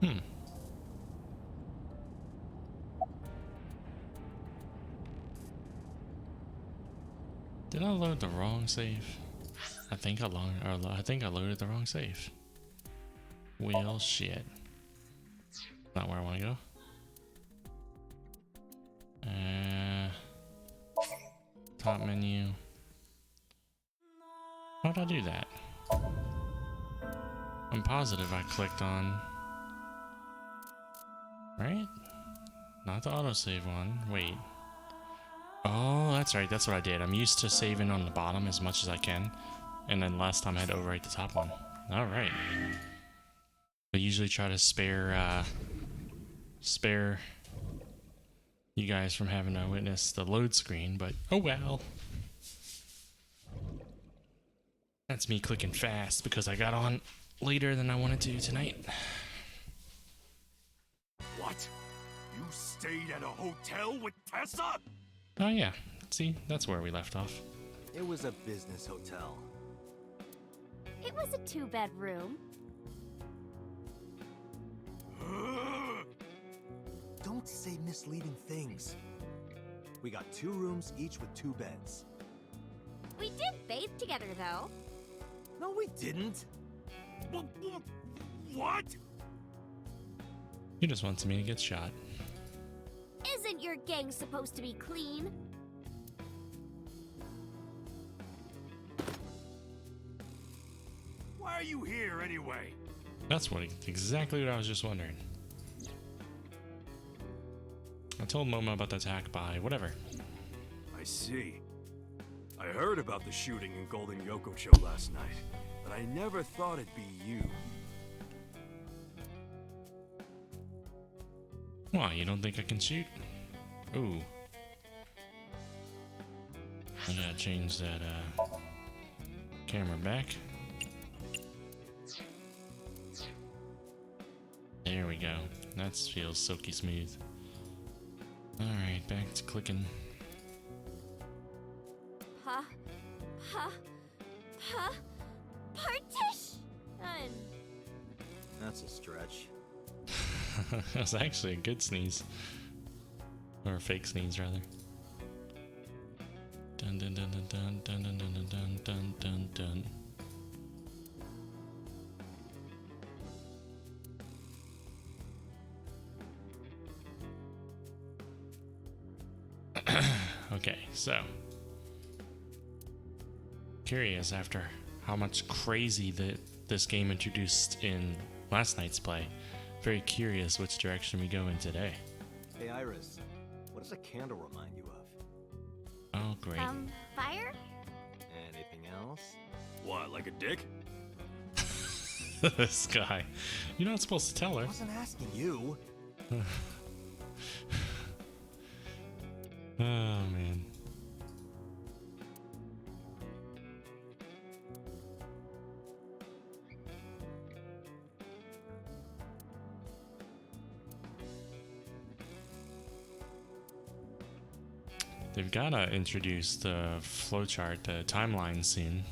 Hmm. Did I load the wrong save? I think I loaded the wrong save. Well, shit. Not where I want to go. Top menu. How'd I do that? I'm positive I clicked on... Right? Not the autosave one. Wait. Oh, that's right. That's what I did. I'm used to saving on the bottom as much as I can. And then last time I had to overwrite the top one. Alright. I usually try to spare you guys from having to witness the load screen, but oh well. That's me clicking fast because I got on later than I wanted to tonight. What? You stayed at a hotel with Tessa? Oh yeah, see, that's where we left off. It was a business hotel. It was a 2-bedroom. Don't say misleading things. We got 2 rooms, each with 2 beds. We did bathe together, though. No, we didn't. What? He just wants me to get shot. Isn't your gang supposed to be clean? Why are you here anyway? That's exactly what I was just wondering. I told Moma about the attack by whatever. I see. I heard about the shooting in Golden Yokocho last night, but I never thought it'd be you. Why, you don't think I can shoot? Ooh. I gotta change that camera back. There we go. That feels silky smooth. Alright, back to clicking. Partition! That's a stretch. That was actually a good sneeze. Or a fake sneeze, rather. Dun dun dun dun dun dun dun dun dun dun dun. Okay, so curious after how much crazy that this game introduced in last night's play. Very curious which direction we go in today. Hey, Iris, what does a candle remind you of? Oh, great. Fire? Anything else? What, like a dick? This guy. You're not supposed to tell her. I wasn't asking you. Oh, man. They've gotta introduce the flowchart, the timeline soon.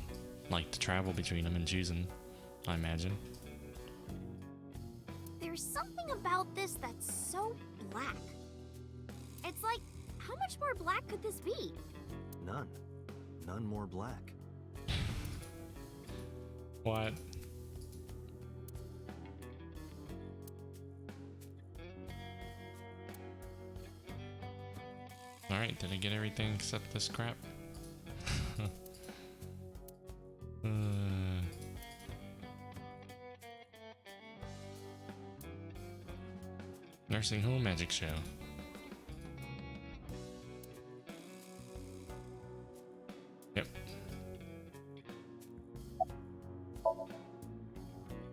Like to travel between them and choosing, I imagine. There's something about this that's so black. It's like, how much more black could this be? None. None more black. What? Alright, did I get everything except this crap? Nursing home magic show. Yep.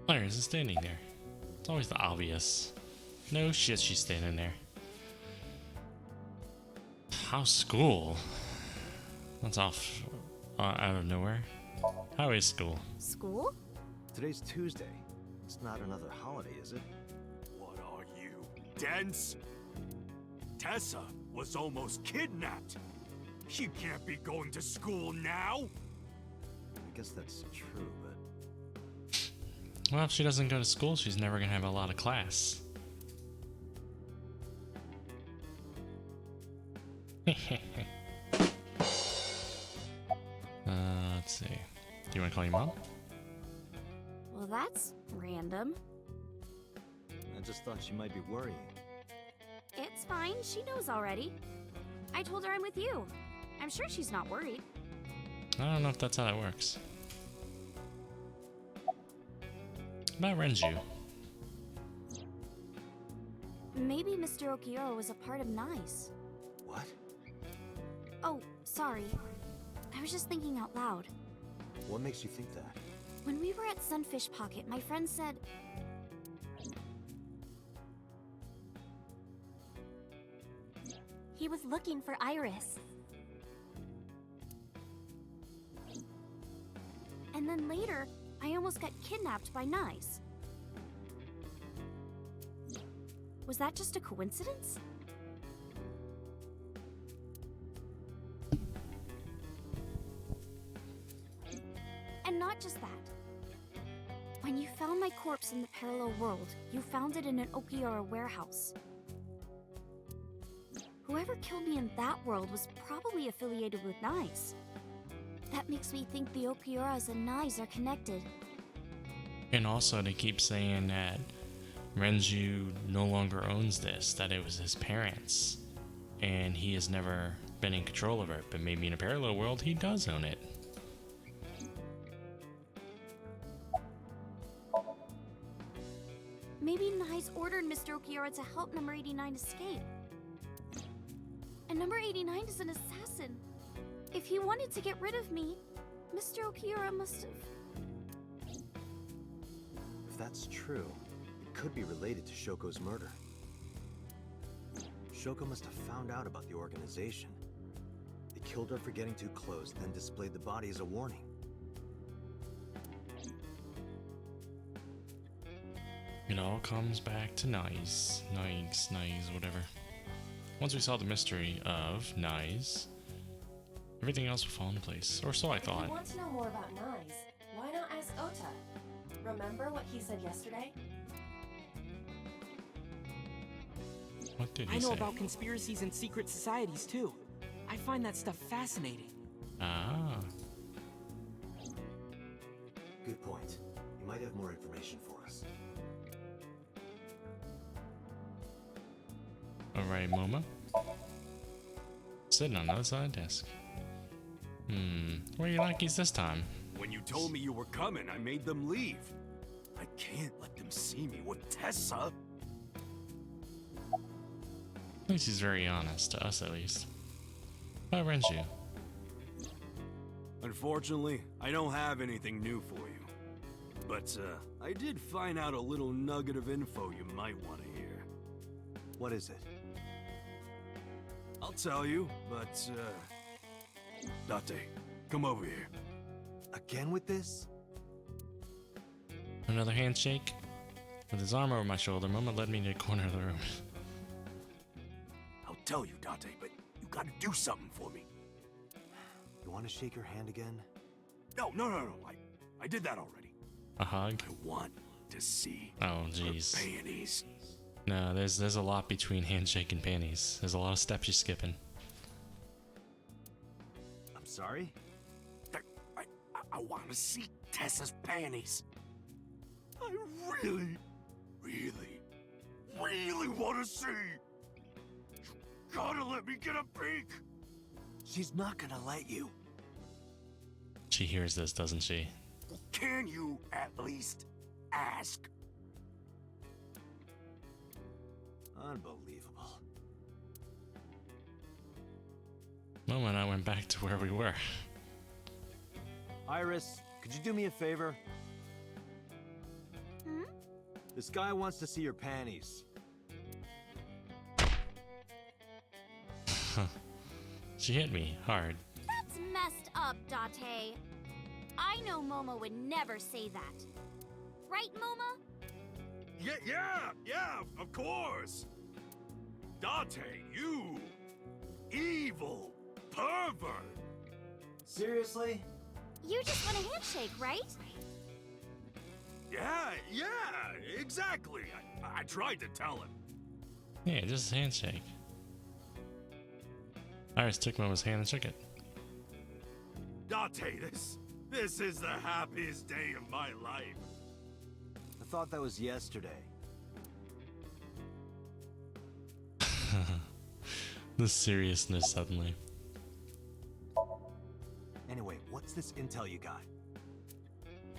Iris is standing there. It's always the obvious. No shit, she's standing there. How's school? That's off out of nowhere. How is school? School? Today's Tuesday. It's not another holiday, is it? What are you, dense? Tessa was almost kidnapped. She can't be going to school now. I guess that's true, but... Well, if she doesn't go to school, she's never gonna have a lot of class. Let's see. Do you want to call your mom? Well, that's random. I just thought she might be worrying. It's fine, she knows already. I told her I'm with you. I'm sure she's not worried. I don't know if that's how that works. About Renju. Maybe Mr. Okiura was a part of Nice. What? Oh, sorry. I was just thinking out loud. What makes you think that? When we were at Sunfish Pocket, my friend said... he was looking for Iris. And then later, I almost got kidnapped by Nice. Was that just a coincidence? And not just that. When you found my corpse in the parallel world, you found it in an Okiura warehouse. Whoever killed me in that world was probably affiliated with Nice. That makes me think the Okiuras and Nice are connected. And also, they keep saying that Renju no longer owns this, that it was his parents. And he has never been in control of it, but maybe in a parallel world, he does own it. Maybe Nice ordered Mr. Okiura to help number 89 escape. And number 89 is an assassin. If he wanted to get rid of me, Mr. Okiura must have... If that's true, it could be related to Shoko's murder. Shoko must have found out about the organization. They killed her for getting too close, then displayed the body as a warning. It all comes back to Nice, whatever. Once we solve the mystery of Nice, everything else will fall into place. Or so I If thought. you want to know more about Nice, why not ask Ota? Remember what he said yesterday? What did he I know say? about conspiracies and secret societies too. I find that stuff fascinating. Ah. Good point. You might have more information for us. Alright, Momo. Sitting on the other side of the desk. Where are your lackeys this time? When you told me you were coming, I made them leave. I can't let them see me with Tessa. At least he's very honest, to us at least. Bye, Renju. Unfortunately, I don't have anything new for you. But, I did find out a little nugget of info you might want to hear. What is it? I'll tell you, but, Date, come over here. Again with this? Another handshake? With his arm over my shoulder, Momo led me to the corner of the room. I'll tell you, Date, but you gotta do something for me. You want to shake her hand again? No. I did that already. A hug? I want to see Oh, her jeez. panties. No, there's a lot between handshake and panties. There's a lot of steps you're skipping. I'm sorry? I want to see Tessa's panties. I really want to see. You gotta let me get a peek. She's not gonna let you. She hears this, doesn't she? Can you at least ask? Unbelievable. Momo and I went back to where we were. Iris, could you do me a favor? Hmm? This guy wants to see your panties. She hit me hard. That's messed up, Date. I know Momo would never say that. Right, Momo? Yeah, of course. Date, you evil pervert. Seriously? You just want a handshake, right? Yeah, exactly. I tried to tell him. Yeah, just a handshake. Iris took Momo's hand and shook it. Date, this is the happiest day of my life. I thought that was yesterday. The seriousness suddenly. Anyway, what's this intel you got?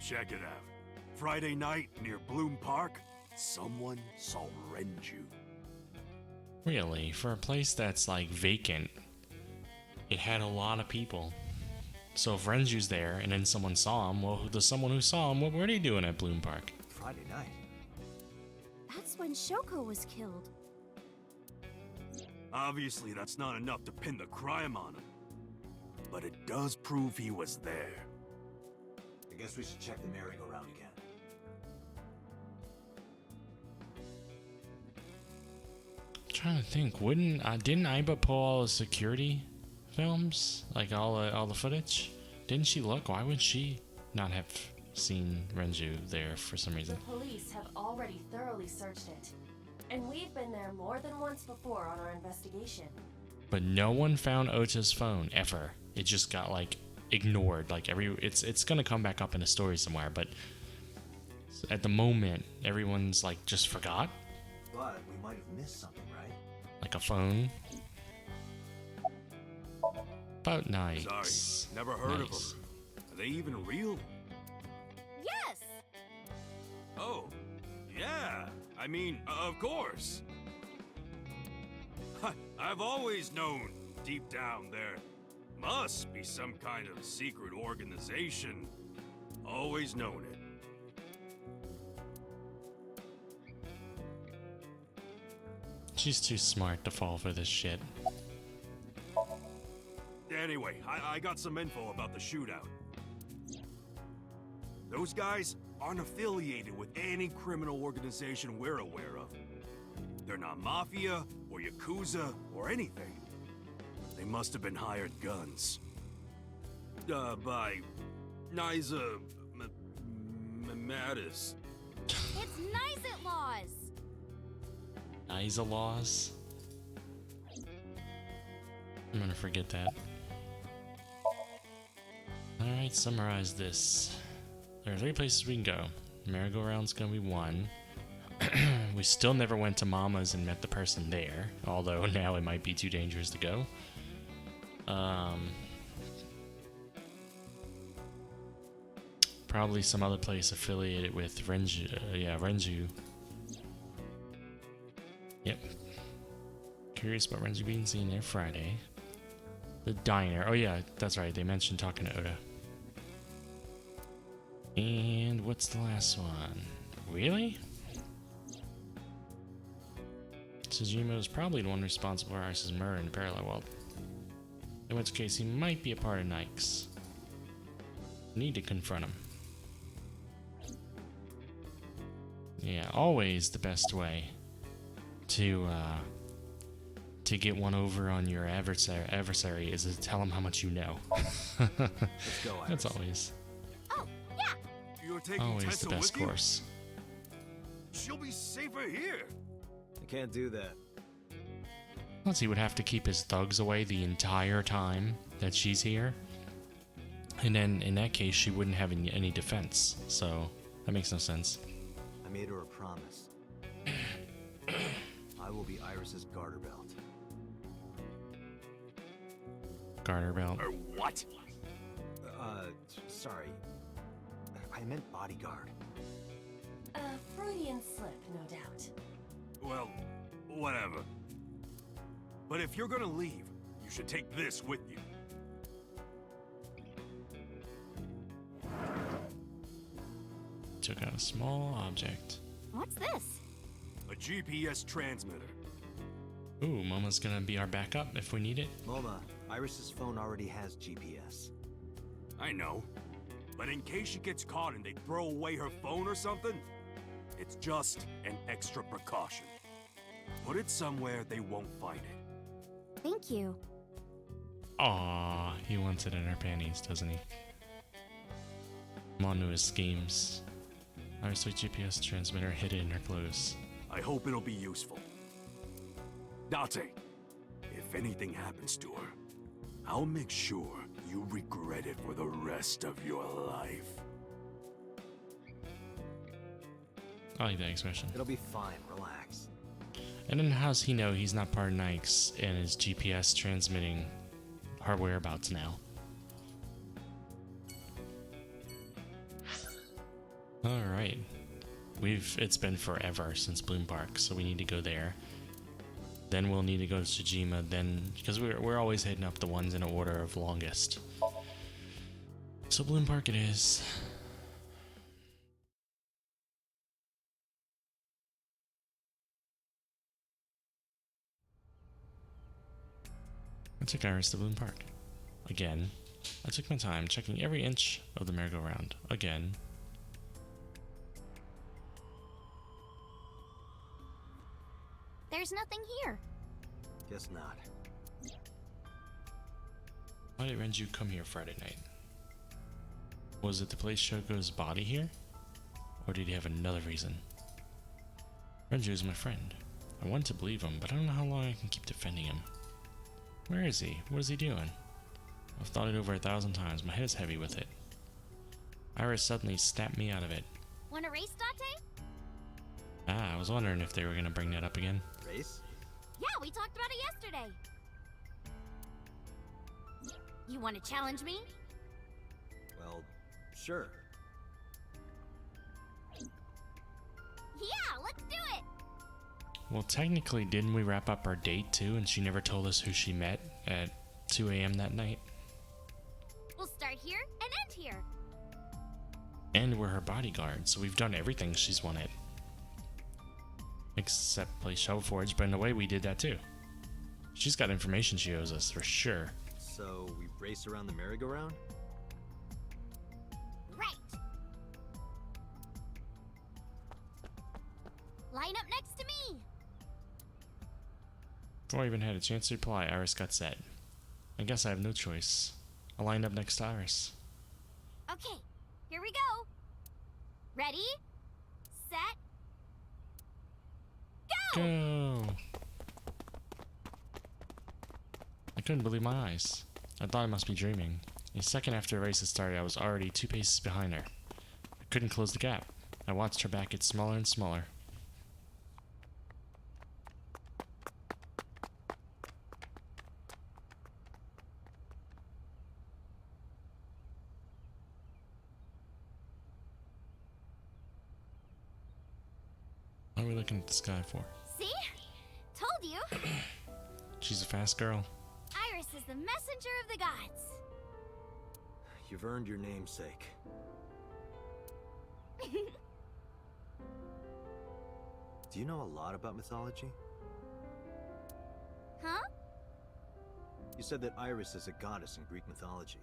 Check it out. Friday night near Bloom Park, someone saw Renju. Really? For a place that's like vacant, it had a lot of people. So if Renju's there and then someone saw him, well, the someone who saw him, what were they doing at Bloom Park? Friday night. That's when Shoko was killed. Obviously, that's not enough to pin the crime on him. But it does prove he was there. I guess we should check the merry-go-round again. I'm trying to think. Didn't Aiba pull all the security films, like all the footage? Didn't she look? Why would she not have seen Renju there for some The reason? police have already thoroughly searched it. And we've been there more than once before on our investigation. But no one found Ota's phone ever. It just got like ignored. Like it's gonna come back up in a story somewhere, but at the moment everyone's like just forgot. But we might have missed something, right? Like a phone. But nice. Sorry, never heard of them. Are they even real? Yes! Oh, yeah. I mean, of course. I've always known, deep down there, must be some kind of secret organization. Always known it. She's too smart to fall for this shit. Anyway, I got some info about the shootout. Those guys aren't affiliated with any criminal organization we're aware of. They're not mafia or yakuza or anything. They must have been hired guns. By Niza Mattis. It's Nizit laws! Isa laws. I'm gonna forget that. Alright, summarize this. There are 3 places we can go. Merry-go-round's gonna be 1. We still never went to Mama's and met the person there, although now it might be too dangerous to go. Probably some other place affiliated with Renju. Renju. Yep. Curious about Renju being seen there Friday. The diner. Oh yeah, that's right. They mentioned talking to Oda. And what's the last one? Really? Tsujimo is probably the one responsible for Iris's murder in the parallel world. In which case, he might be a part of Nike's. Need to confront him. Yeah, always the best way to get one over on your adversary is to tell him how much you know. Let's go, Iris. That's always Oh, yeah! You're taking always Tessa the best with you? course. She'll be safer here. I can't do that. Plus, he would have to keep his thugs away the entire time that she's here. And then, in that case, she wouldn't have any defense. So, that makes no sense. I made her a promise. I will be Iris's garter belt. Garter belt. Or what? Sorry. I meant bodyguard. A Freudian slip, no doubt. Well, whatever. But if you're gonna leave, you should take this with you. Took out a small object. What's this? A GPS transmitter. Ooh, Momo's gonna be our backup if we need it. Moma, Iris's phone already has GPS. I know. But in case she gets caught and they throw away her phone or something, it's just an extra precaution. Put it somewhere they won't find it. Thank you. Aww, he wants it in her panties, doesn't he? I'm on to his schemes. Our sweet GPS transmitter hid in her clothes. I hope it'll be useful. Date, if anything happens to her, I'll make sure you regret it for the rest of your life. I like that expression. It'll be fine, relax. And then how's he know he's not part of Nike's and his GPS transmitting her whereabouts now? Alright. It's been forever since Bloom Park, so we need to go there. Then we'll need to go to Tsujima, then because we're always hitting up the ones in order of longest. So Bloom Park it is. I took Iris to Bloom Park. Again. I took my time checking every inch of the merry-go-round. Again. There's nothing here. Guess not. Why did Renju come here Friday night? Was it to place Shogo's body here? Or did he have another reason? Renju is my friend. I want to believe him, but I don't know how long I can keep defending him. Where is he? What is he doing? I've thought it over 1,000 times. My head is heavy with it. Iris suddenly snapped me out of it. Want a race, Date? Ah, I was wondering if they were going to bring that up again. Race? Yeah, we talked about it yesterday. You want to challenge me? Well, sure. Yeah, let's do it! Well, technically, didn't we wrap up our date too, and she never told us who she met at 2 a.m. that night? We'll start here and end here. And we're her bodyguard, so we've done everything she's wanted. Except play Shovel Forge, but in a way we did that too. She's got information she owes us, for sure. So, we race around the merry-go-round? Right. Line up next to me. Before I even had a chance to reply, Iris got set. I guess I have no choice. I lined up next to Iris. Okay, here we go. Ready, set, go! Go! I couldn't believe my eyes. I thought I must be dreaming. A second after the race had started, I was already 2 paces behind her. I couldn't close the gap. I watched her back get smaller and smaller. What are we looking at the sky for? See? Told you. She's a fast girl. Iris is the messenger of the gods. You've earned your namesake. Do you know a lot about mythology? Huh? You said that Iris is a goddess in Greek mythology.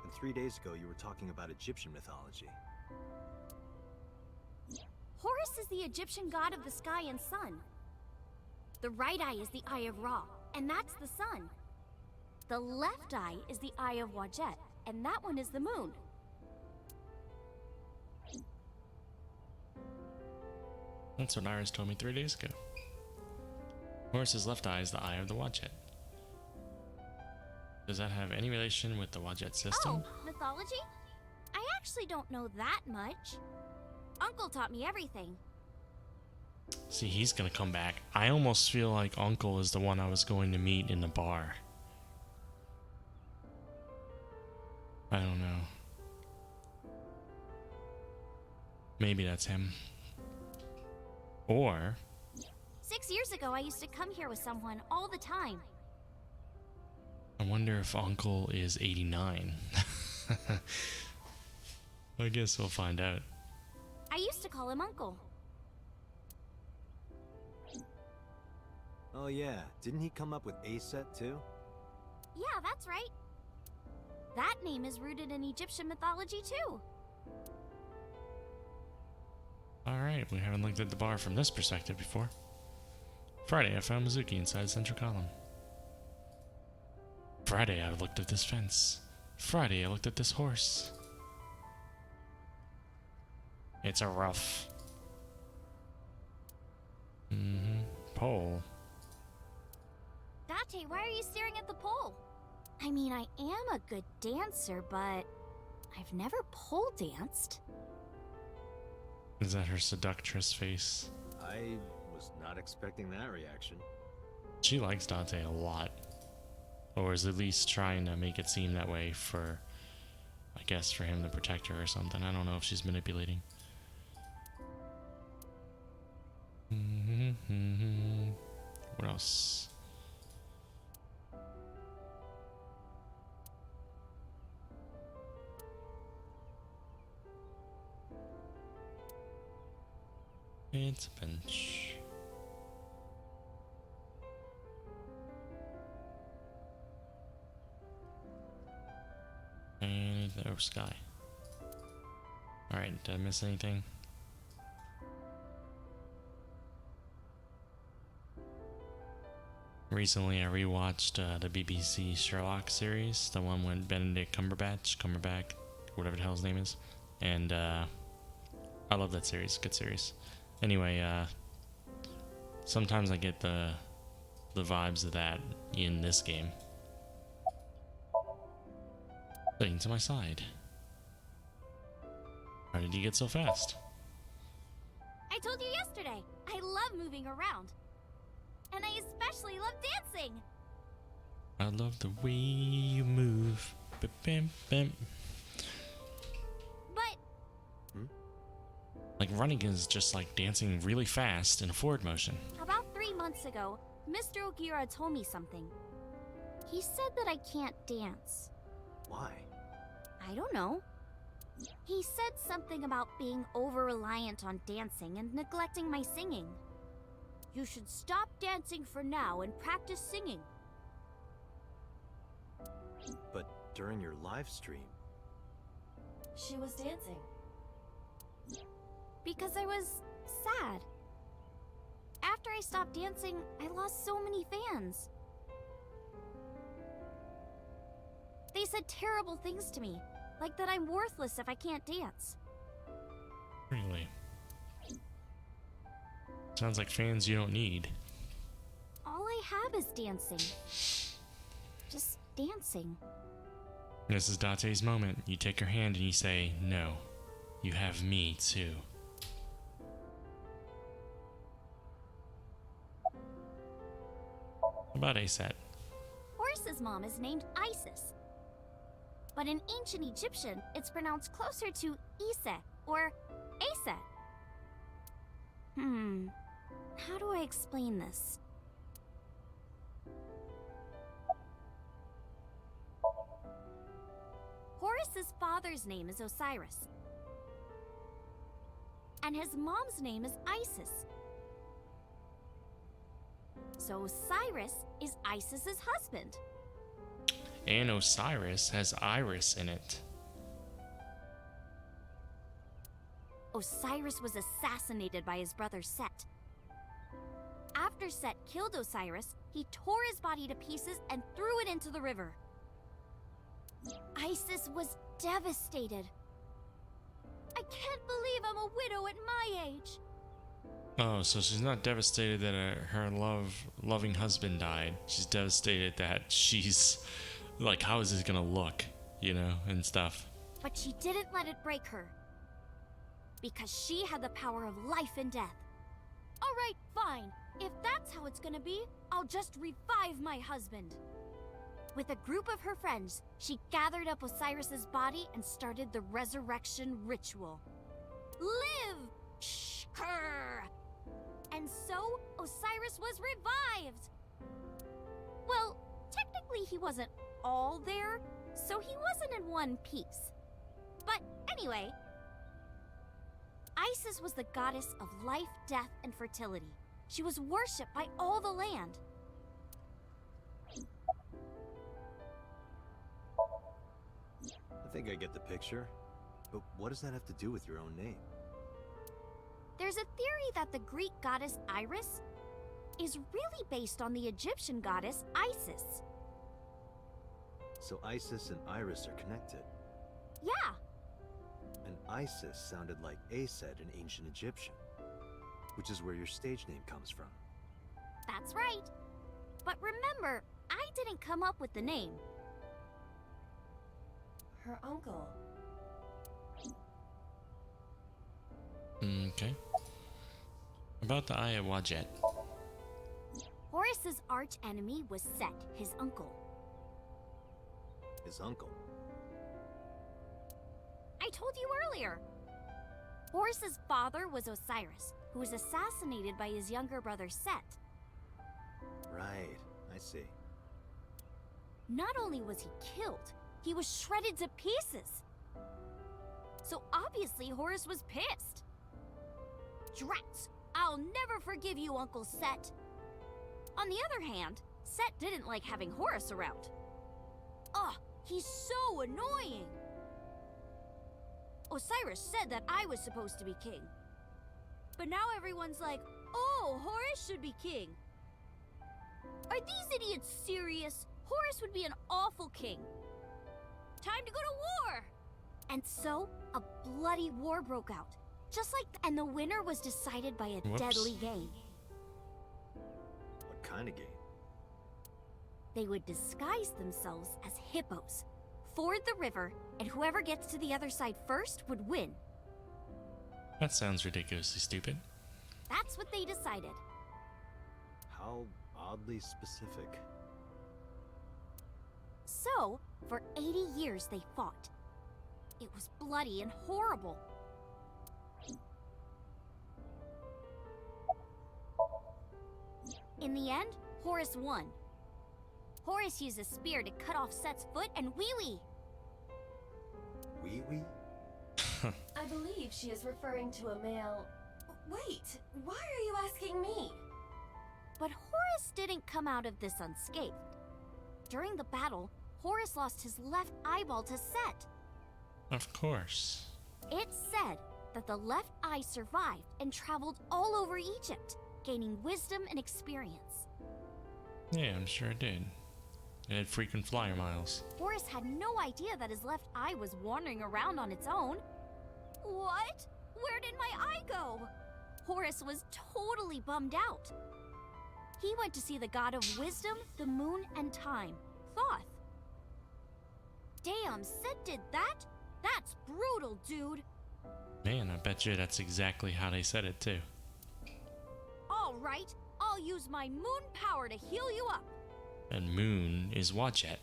And 3 days ago you were talking about Egyptian mythology. Horus is the Egyptian god of the sky and sun. The right eye is the eye of Ra, and that's the sun. The left eye is the eye of Wadjet, and that one is the moon. That's what Iris told me 3 days ago. Horus's left eye is the eye of the Wadjet. Does that have any relation with the Wadjet system? Oh, mythology? I actually don't know that much. Uncle taught me everything. See, he's gonna come back. I almost feel like Uncle is the one I was going to meet in the bar. I don't know. Maybe that's him. Or 6 years ago, I used to come here with someone all the time. I wonder if Uncle is 89. I guess we'll find out. I used to call him Uncle. Oh yeah, didn't he come up with Aset too? Yeah, that's right. That name is rooted in Egyptian mythology too. Alright, we haven't looked at the bar from this perspective before. Friday, I found Mizuki inside Central Column. Friday, I looked at this fence. Friday, I looked at this horse. It's a rough pole. Date, why are you staring at the pole? I mean, I am a good dancer, but I've never pole danced. Is that her seductress face? I was not expecting that reaction. She likes Dante a lot. Or is at least trying to make it seem that way for, I guess, for him to protect her or something. I don't know if she's manipulating. What else? It's a bench. And oh, sky. Alright, did I miss anything? Recently I rewatched the BBC Sherlock series, the one with Benedict Cumberbatch, whatever the hell his name is. And I love that series, good series. Anyway, sometimes I get the vibes of that in this game. Playing to my side. How did you get so fast? I told you yesterday, I love moving around. And I especially love dancing. I love the way you move. Bam, bam. But Like running is just like dancing really fast in a forward motion. about 3 months ago, Mr. Ogiura told me something. He said that I can't dance. Why? I don't know. He said something about being over-reliant on dancing and neglecting my singing. You should stop dancing for now and practice singing. But during your live stream, She was dancing. Because I was sad. After I stopped dancing, I lost so many fans. They said terrible things to me, like that I'm worthless if I can't dance. Really? Sounds like fans you don't need. All I have is dancing. Just dancing. This is Date's moment. You take her hand and you say, no, you have me too. What about Aset? Horse's mom is named Isis. But in ancient Egyptian, it's pronounced closer to Iset or Aset. How do I explain this? Horus's father's name is Osiris. And his mom's name is Isis. So Osiris is Isis's husband. And Osiris has Iris in it. Osiris was assassinated by his brother Set. After Set killed Osiris, he tore his body to pieces and threw it into the river. Isis was devastated. I can't believe I'm a widow at my age. Oh, so she's not devastated that her loving husband died. She's devastated that she's like, how is this gonna look, you know, and stuff. But she didn't let it break her. Because she had the power of life and death. Alright, fine. If that's how it's gonna be, I'll just revive my husband. With a group of her friends, she gathered up Osiris's body and started the resurrection ritual. Live! Shkur! And so, Osiris was revived! Well, technically he wasn't all there, so he wasn't in one piece. But anyway, Isis was the goddess of life, death, and fertility. She was worshipped by all the land. I think I get the picture. But what does that have to do with your own name? There's a theory that the Greek goddess Iris is really based on the Egyptian goddess Isis. So Isis and Iris are connected. Yeah. And Isis sounded like Aset in ancient Egyptian, which is where your stage name comes from. That's right. But remember, I didn't come up with the name. Her uncle. Okay. About the Eye of Wadjet. Horus's arch enemy was Set, his uncle. His uncle. I told you earlier. Horus's father was Osiris, who was assassinated by his younger brother Set. Right, I see. Not only was he killed, he was shredded to pieces. So obviously Horus was pissed. Drats! I'll never forgive you, Uncle Set. On the other hand, Set didn't like having Horus around. Ugh, he's so annoying. Osiris said that I was supposed to be king. But now everyone's like, oh, Horus should be king. Are these idiots serious? Horus would be an awful king. Time to go to war! And so, a bloody war broke out. Just like and the winner was decided by a Whoops. deadly game. What kind of game? They would disguise themselves as hippos, ford the river, and whoever gets to the other side first would win. That sounds ridiculously stupid. That's what they decided. How oddly specific. So, for 80 years they fought. It was bloody and horrible. In the end, Horus won. Horus used a spear to cut off Set's foot and wee-wee. Wee-wee? I believe she is referring to a male... Wait, why are you asking me? But Horus didn't come out of this unscathed. During the battle, Horus lost his left eyeball to Set. Of course. It's said that the left eye survived and traveled all over Egypt, gaining wisdom and experience. Yeah, I'm sure it did. It had freaking flyer miles. Horus had no idea that his left eye was wandering around on its own. What? Where did my eye go? Horus was totally bummed out. He went to see the god of wisdom, the moon, and time, Thoth. Damn, Set did that? That's brutal, dude. Man, I bet you that's exactly how they said it too. All right, I'll use my moon power to heal you up. And Moon is Wadjet.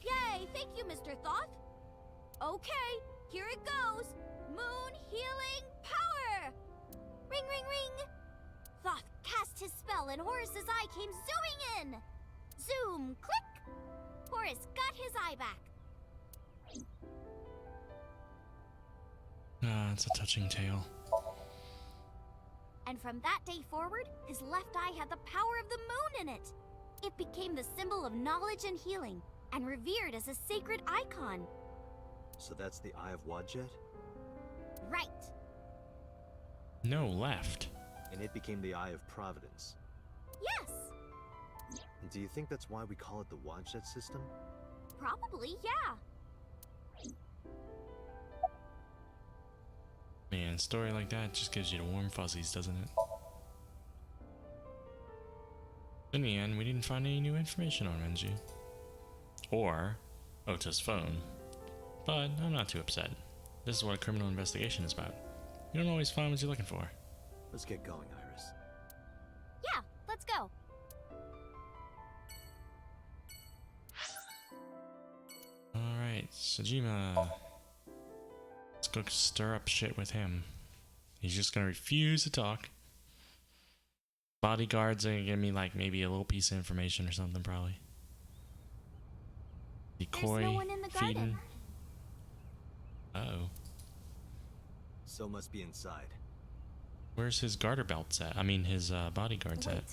Yay, thank you, Mr. Thoth. Okay, here it goes. Moon healing power! Ring, ring, ring! Thoth cast his spell and Horus's eye came zooming in! Zoom, click! Horus got his eye back. Ah, it's a touching tale. And from that day forward, his left eye had the power of the moon in it. It became the symbol of knowledge and healing, and revered as a sacred icon. So that's the Eye of Wadjet? Right. No, left. And it became the Eye of Providence. Yes. And do you think that's why we call it the Wadjet system? Probably, yeah. Man, a story like that just gives you the warm fuzzies, doesn't it? In the end, we didn't find any new information on Renji. Or Ota's phone. But I'm not too upset. This is what a criminal investigation is about. You don't always find what you're looking for. Let's get going, Iris. Yeah, let's go. Alright, Sajima. Let's go stir up shit with him. He's just gonna refuse to talk. Bodyguards are gonna give me like maybe a little piece of information or something probably. Decoy, no one in the feeding. garden. Uh-oh. So must be inside. Where's his garter belts at? I mean his bodyguards Wait, at.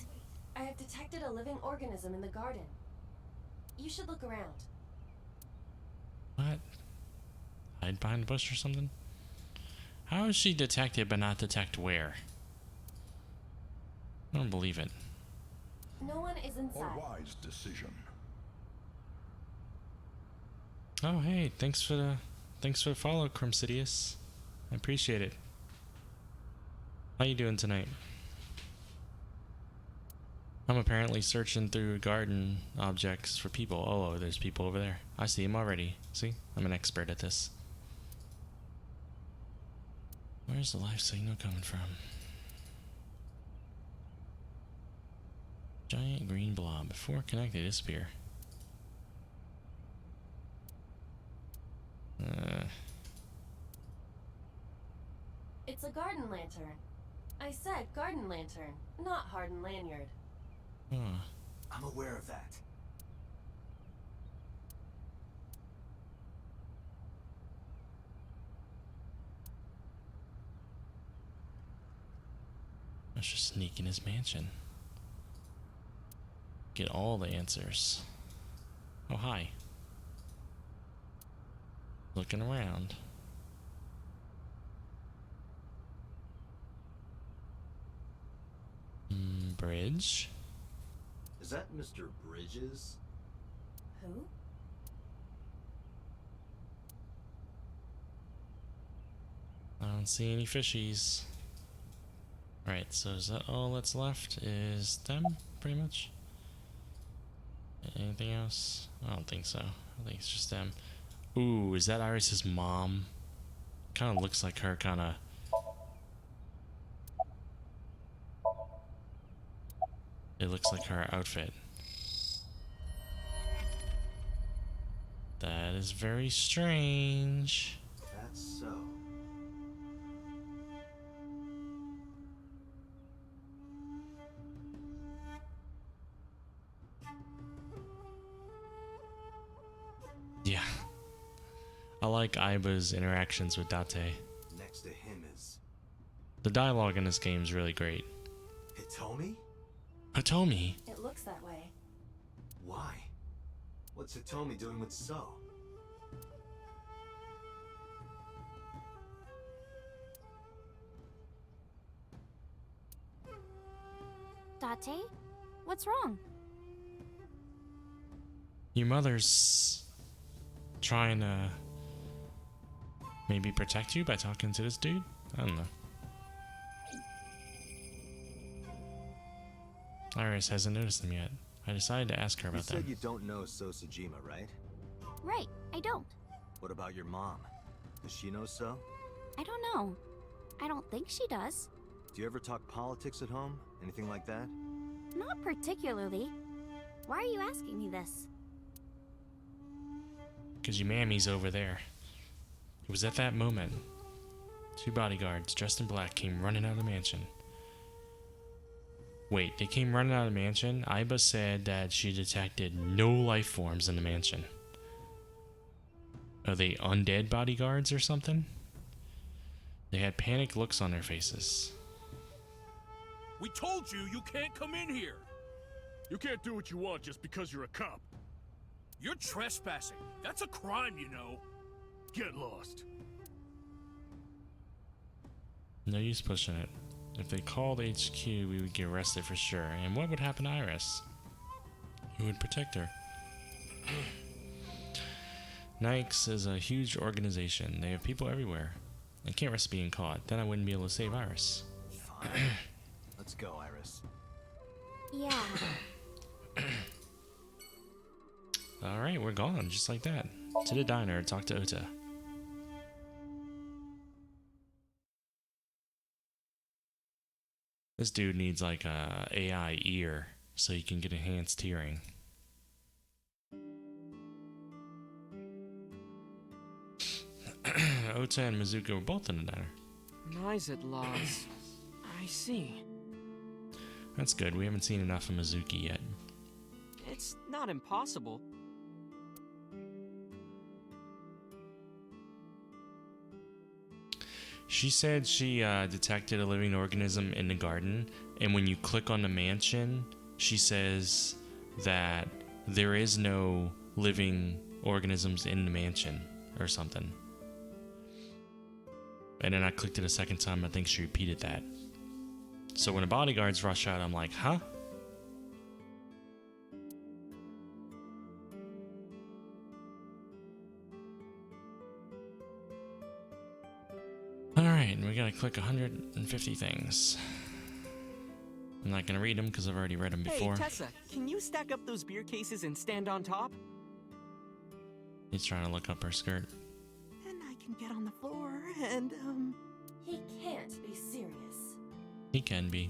I have detected a living organism in the garden. You should look around. What? Hide behind a bush or something? How is she detected but not detect where? I don't believe it. No one is A inside. wise decision. Oh hey, thanks for the follow, Crimsidious. I appreciate it. How you doing tonight? I'm apparently searching through garden objects for people. Oh, there's people over there. I see them already. See? I'm an expert at this. Where's the live signal coming from? Giant green blob. Before connected, disappear. It's a garden lantern. I said garden lantern, not hardened lanyard. Huh. I'm aware of that. Let's just sneak in his mansion. Get all the answers. Oh, hi. Looking around. Bridge? Is that Mr. Bridges? Who? I don't see any fishies. Right, so is that all that's left? Is them, pretty much? Anything else? I don't think so. I think it's just them. Ooh, is that Iris's mom? Kind of looks like her, kind of. It looks like her outfit. That is very strange. That's so. Yeah. I like Aiba's interactions with Date. Next to him is The dialogue in this game is really great. Hitomi? Hitomi? It looks that way. Why? What's Hitomi doing with So? Date? What's wrong? Your mother's trying to maybe protect you by talking to this dude? I don't know. Iris hasn't noticed them yet. I decided to ask her You about said them. you don't know So Sejima, right? Right, I don't. What about your mom? Does she know So? I don't know. I don't think she does. Do you ever talk politics at home? Anything like that? Not particularly. Why are you asking me this? Because your mammy's over there. It was at that moment. 2 bodyguards dressed in black came running out of the mansion. Wait, they came running out of the mansion? Aiba said that she detected no life forms in the mansion. Are they undead bodyguards or something? They had panicked looks on their faces. We told you you can't come in here! You can't do what you want just because you're a cop. You're trespassing. That's a crime, you know. Get lost. No use pushing it. If they called HQ, we would get arrested for sure. And what would happen to Iris? Who would protect her? Nike's is a huge organization. They have people everywhere. I can't risk being caught. Then I wouldn't be able to save Iris. Fine. Let's go, Iris. Yeah. Alright, we're gone, just like that. To the diner, talk to Ota. This dude needs like a AI ear so he can get enhanced hearing. Ota and Mizuka were both in the diner. Eyes at laws. I see. That's good, we haven't seen enough of Mizuki yet. It's not impossible. She said she detected a living organism in the garden, and when you click on the mansion, she says that there is no living organisms in the mansion, or something. And then I clicked it a second time, I think she repeated that. So when the bodyguards rush out, I'm like, huh? click 150 things. I'm not gonna read them because I've already read them before. Hey, Tessa, can you stack up those beer cases and stand on top? He's trying to look up her skirt. And I can get on the floor and, He can't be serious. He can be.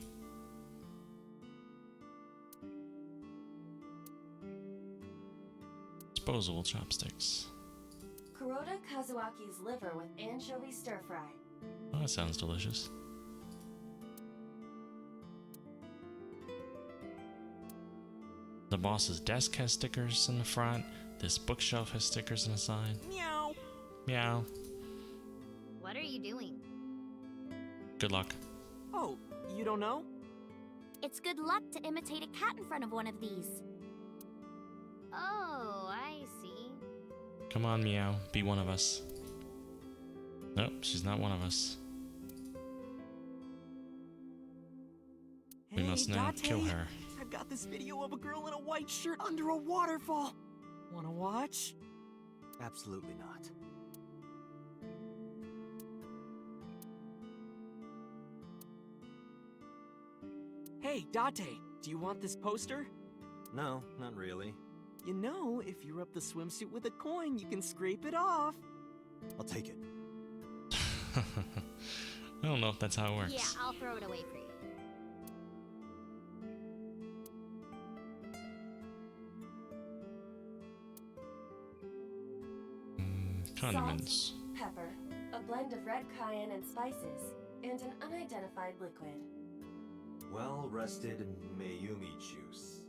Disposable chopsticks. Kuroda Kazuaki's liver with anchovy stir fry. Oh, that sounds delicious. The boss's desk has stickers in the front. This bookshelf has stickers on the side. Meow. Meow. What are you doing? Good luck. Oh, you don't know? It's good luck to imitate a cat in front of one of these. Oh, I see. Come on, Meow. Be one of us. Nope, she's not one of us. We must now Date, kill her. I've got this video of a girl in a white shirt under a waterfall. Wanna watch? Absolutely not. Hey, Date, do you want this poster? No, not really. You know, if you rub the swimsuit with a coin, you can scrape it off. I'll take it. I don't know if that's how it works. Yeah, I'll throw it away for you. Condiments. Salt, pepper, a blend of red cayenne and spices, and an unidentified liquid. Well-rested Mayumi juice.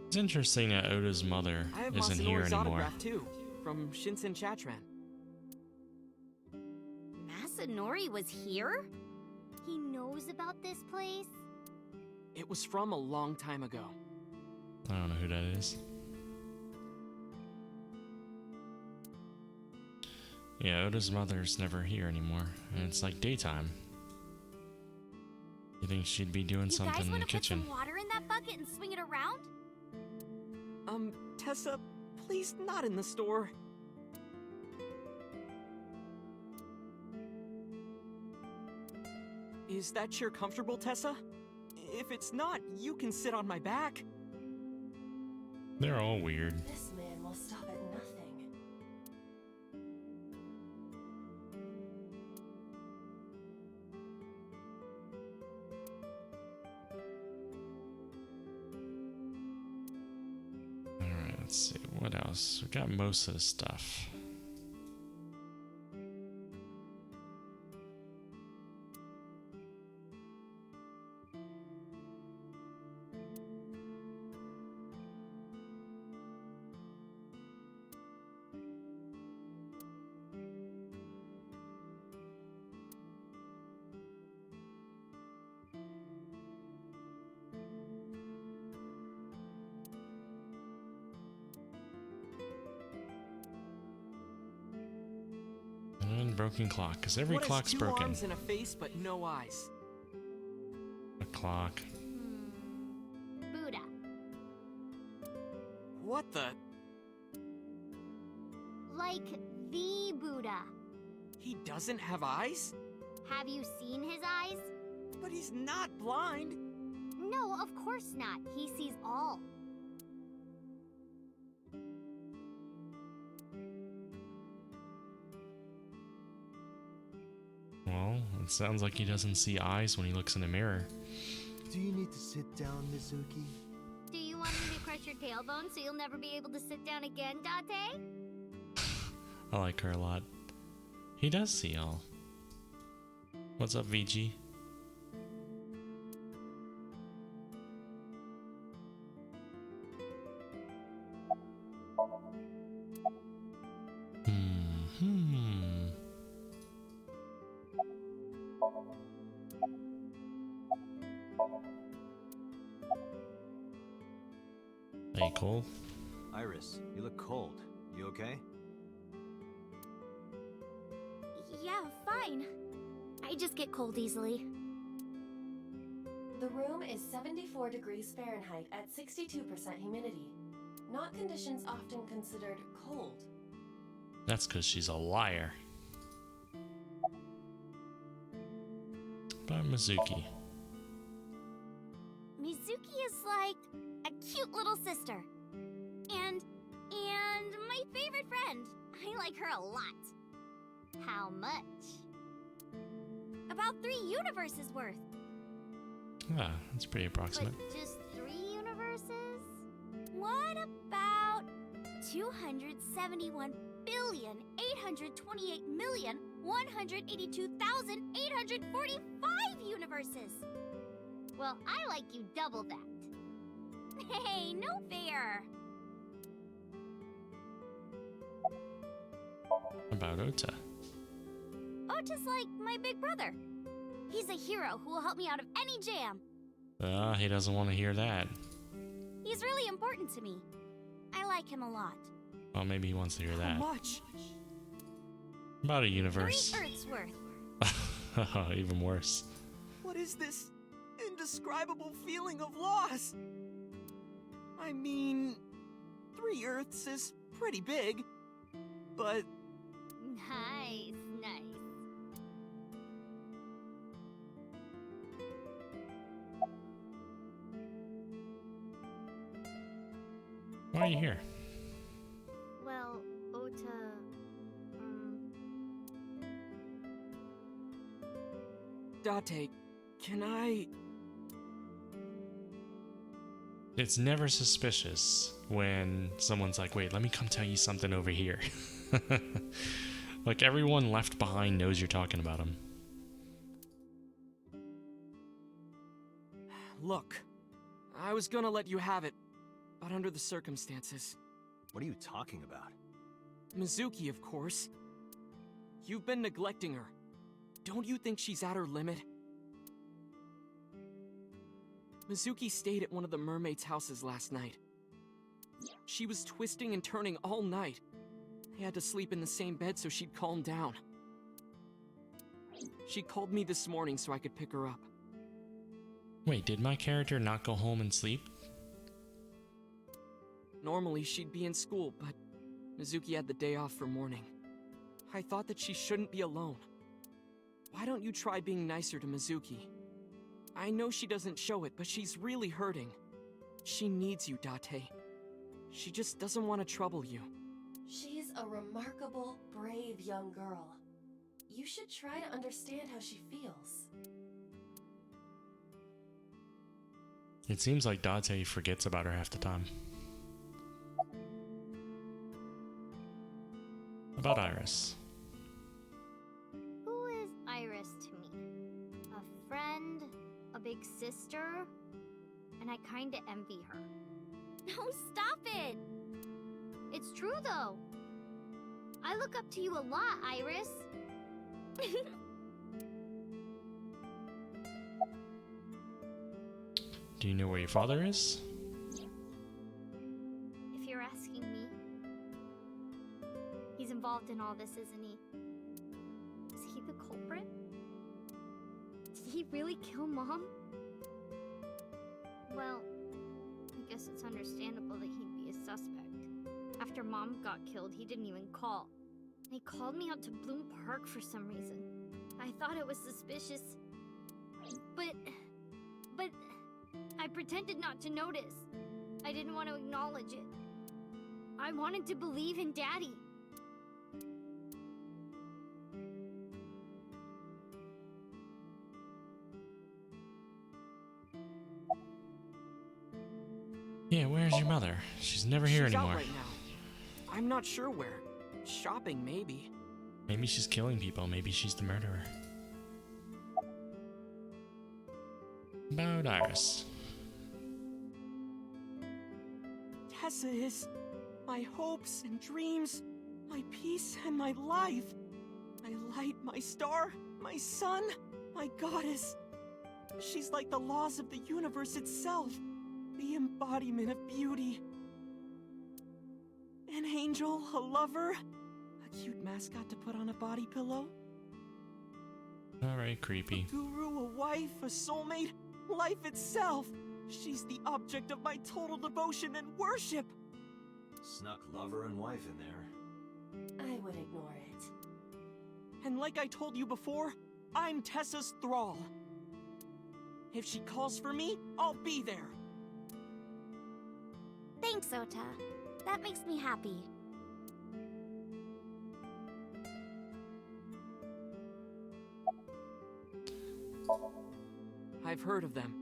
It's interesting that Oda's mother I have isn't here Masanori's anymore. autograph too, from Shinsen Chatran. Masanori was here? He knows about this place? It was from a long time ago. I don't know who that is. Yeah, Oda's mother's never here anymore, and it's like daytime. You think she'd be doing You something guys in the want to put kitchen? some water in that bucket and swing it around? Tessa, please not in the store. Is that chair comfortable, Tessa? If it's not, you can sit on my back. They're all weird. This man will stop at nothing. Alright, let's see. What else? We got most of the stuff. And broken clock, because every What has clock's two broken. arms and a face but no eyes? A clock. Buddha. What the? Like the Buddha. He doesn't have eyes? Have you seen his eyes? But he's not blind. No, of course not. He sees all. Well, it sounds like he doesn't see eyes when he looks in the mirror. Do you need to sit down, Mizuki? Do you want me to crush your tailbone so you'll never be able to sit down again, Date? I like her a lot. He does see all. What's up, VG? Hey, Cole. Iris, you look cold. You okay? Yeah, fine. I just get cold easily. The room is 74 degrees Fahrenheit at 62% humidity. Not conditions often considered cold. That's because she's a liar. About Mizuki. Mizuki is like a cute little sister. And my favorite friend. I like her a lot. How much? About 3 universes worth. Ah, that's pretty approximate. But just 3 universes? What about 278,828,182,845 universes? Well, I like you double that. Hey, no fair. About Ota. Ota's like my big brother. He's a hero who will help me out of any jam. Ah, he doesn't want to hear that. He's really important to me. I like him a lot. Well, maybe he wants to hear How that. much? About a 3 universe. Earths worth. Even worse. What is this indescribable feeling of loss? I mean, 3 Earths is pretty big, but... Nice, nice. Why are you here? Well, Ota... Date, can I... It's never suspicious when someone's like, wait, let me come tell you something over here. Like everyone left behind knows you're talking about them. Look, I was gonna let you have it, but under the circumstances. What are you talking about? Mizuki, of course. You've been neglecting her. Don't you think she's at her limit? Mizuki stayed at one of the mermaids' houses last night. She was twisting and turning all night. They had to sleep in the same bed so she'd calm down. She called me this morning so I could pick her up. Wait, did my character not go home and sleep? Normally she'd be in school, but Mizuki had the day off for mourning. I thought that she shouldn't be alone. Why don't you try being nicer to Mizuki? I know she doesn't show it, but she's really hurting. She needs you, Date. She just doesn't want to trouble you. She's a remarkable, brave young girl. You should try to understand how she feels. It seems like Date forgets about her half the time. About Iris. Who is Iris to me? A friend? A big sister? And I kinda envy her. No, stop it! It's true though. I look up to you a lot, Iris. Do you know where your father is? If you're asking me. He's involved in all this, isn't he? Is he the culprit? Did he really kill Mom? Well, I guess it's understandable that he'd be a suspect. After Mom got killed, he didn't even call. He called me out to Bloom Park for some reason. I thought it was suspicious. But I pretended not to notice. I didn't want to acknowledge it. I wanted to believe in Daddy. Yeah, where's your mother? She's never here She's anymore. out right now. I'm not sure where. Shopping, maybe. Maybe she's killing people. Maybe she's the murderer. About Iris. Tessa is my hopes and dreams, my peace and my life. My light, my star, my sun, my goddess. She's like the laws of the universe itself, the embodiment of beauty. An angel, a lover, a cute mascot to put on a body pillow. Alright, creepy. A guru, a wife, a soulmate, life itself. She's the object of my total devotion and worship. Snuck lover and wife in there. I would ignore it. And like I told you before, I'm Tessa's thrall. If she calls for me, I'll be there. Thanks, Ota. That makes me happy. I've heard of them.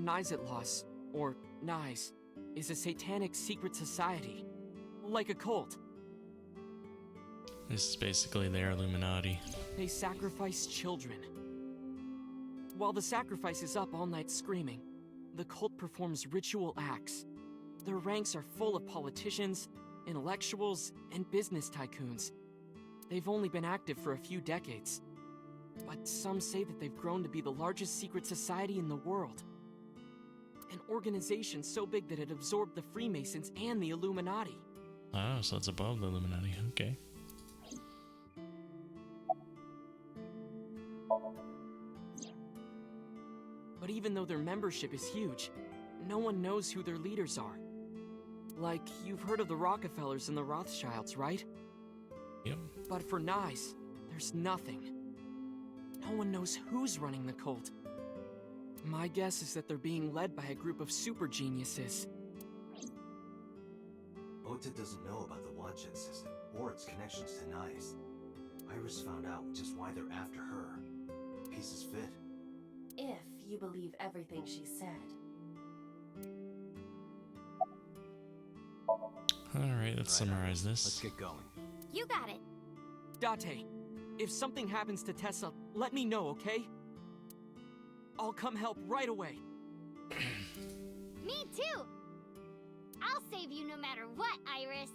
Nizitlos, or Nize, is a satanic secret society. Like a cult. This is basically their Illuminati. They sacrifice children. While the sacrifice is up all night screaming, the cult performs ritual acts. Their ranks are full of politicians, intellectuals, and business tycoons. They've only been active for a few decades. But some say that they've grown to be the largest secret society in the world. An organization so big that it absorbed the Freemasons and the Illuminati. Oh, so it's above the Illuminati. Okay. But even though their membership is huge, no one knows who their leaders are. Like, you've heard of the Rockefellers and the Rothschilds, right? Yep. But for Nice, there's nothing. No one knows who's running the cult. My guess is that they're being led by a group of super geniuses. Ota doesn't know about the Wanchen system or its connections to Nice. Iris found out just why they're after her. Pieces fit. If you believe everything she said. Alright, let's summarize Let's this. get going. You got it. Date, if something happens to Tessa, let me know, okay? I'll come help right away. Me too! I'll save you no matter what, Iris.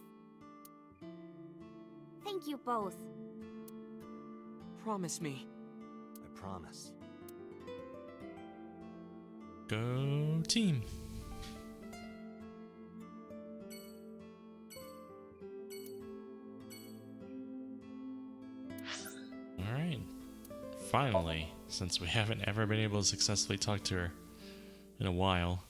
Thank you both. Promise me. I promise. Go team. Alright. Finally, since we haven't ever been able to successfully talk to her in a while.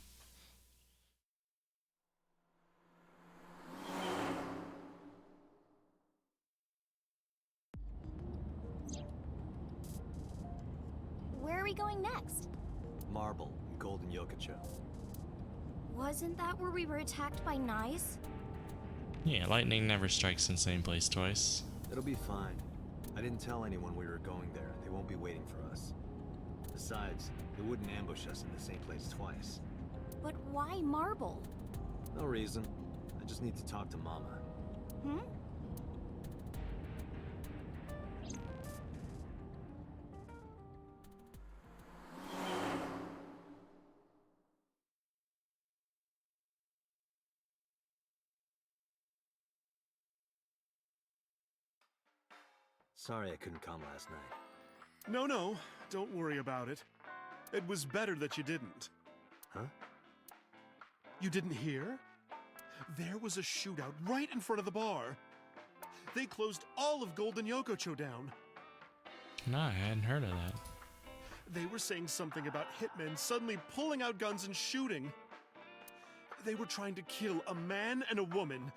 Where are we going next? Marble and Golden Yokocho. Wasn't that where we were attacked by Nice? Yeah, lightning never strikes in the same place twice. It'll be fine. I didn't tell anyone we were going there. They won't be waiting for us. Besides, they wouldn't ambush us in the same place twice. But why Marble? No reason. I just need to talk to Mama. Hmm? Sorry I couldn't come last night. No, don't worry about it. It was better that you didn't. Huh? You didn't hear? There was a shootout right in front of the bar. They closed all of Golden Yokocho down. No, I hadn't heard of that. They were saying something about hitmen suddenly pulling out guns and shooting. They were trying to kill a man and a woman.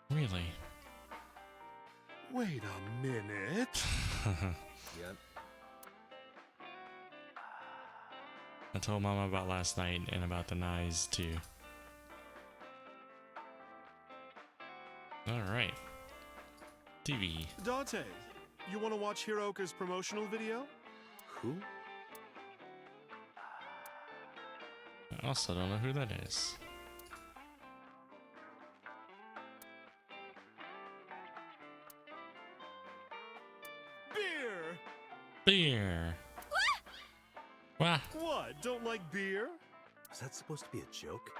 Really? Wait a minute. Yep. I told Mama about last night and about the knives too. Alright. TV. Date, you want to watch Hiroka's promotional video? Who? I also don't know who that is. Beer! Beer. Wah. What, don't like beer? Is that supposed to be a joke?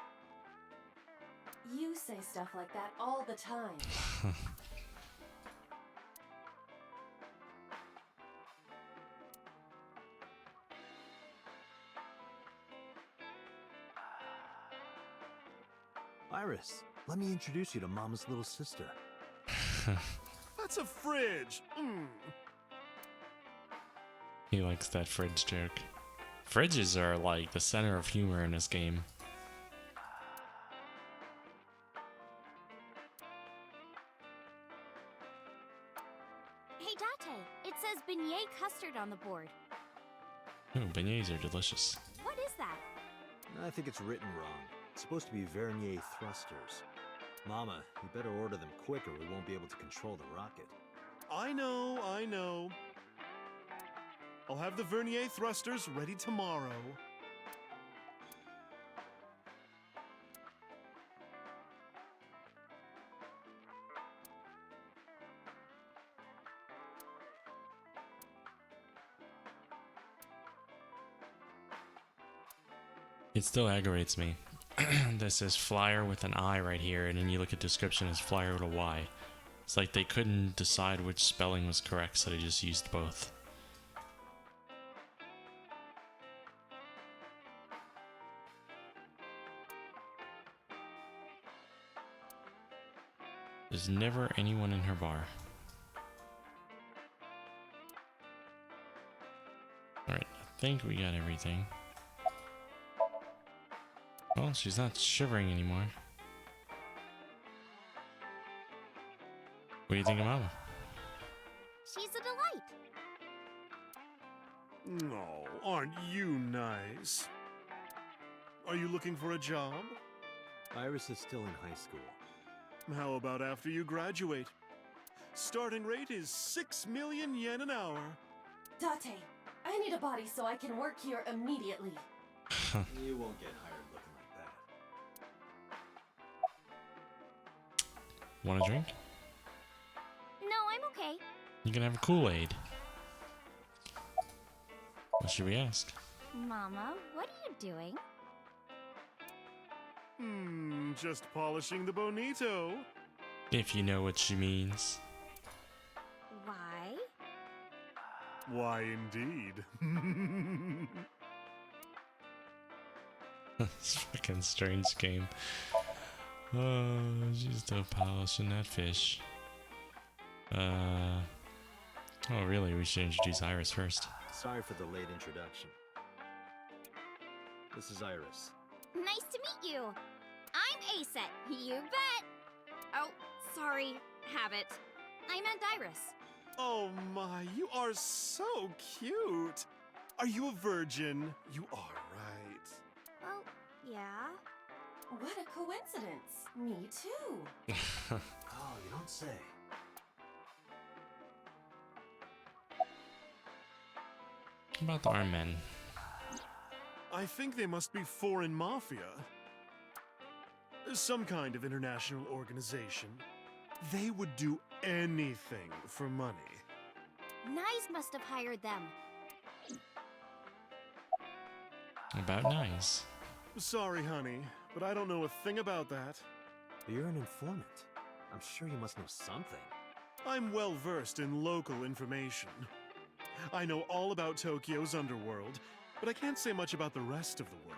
You say stuff like that all the time. Iris, let me introduce you to Mama's little sister. That's a fridge. He likes that fridge joke. Fridges are like the center of humor in this game. It says beignet custard on the board. Ooh, beignets are delicious. What is that? I think it's written wrong. It's supposed to be Vernier thrusters. Mama, you better order them quick or we won't be able to control the rocket. I know. I'll have the Vernier thrusters ready tomorrow. It still aggravates me. This says flyer with an I right here, and then you look at description as flyer with a Y. It's like they couldn't decide which spelling was correct, so they just used both. There's never anyone in her bar. Alright, I think we got everything. Well, she's not shivering anymore. What do you think of Mama? She's a delight. Oh, aren't you nice? Are you looking for a job? Iris is still in high school. How about after you graduate? Starting rate is 6 million yen an hour. Date, I need a body so I can work here immediately. You won't get hired looking like that. Want a drink? No, I'm okay. You can have a Kool-Aid. What should we ask? Mama, what are you doing? Just polishing the bonito. If you know what she means. Why? Why, indeed. This fucking strange game. Oh, she's still polishing that fish. Oh, really? We should introduce Iris first. Sorry for the late introduction. This is Iris. Nice to meet you. I'm Aset. You bet. Oh, sorry. Habit. I meant Iris. Oh my, you are so cute. Are you a virgin? You are, right? Well, yeah. What a coincidence. Me too. Oh, you don't say. What about the armed men? I think they must be foreign mafia. Some kind of international organization. They would do anything for money. Nyes must have hired them. About nice. Sorry, honey, but I don't know a thing about that. But you're an informant. I'm sure you must know something. I'm well versed in local information. I know all about Tokyo's underworld, but I can't say much about the rest of the world.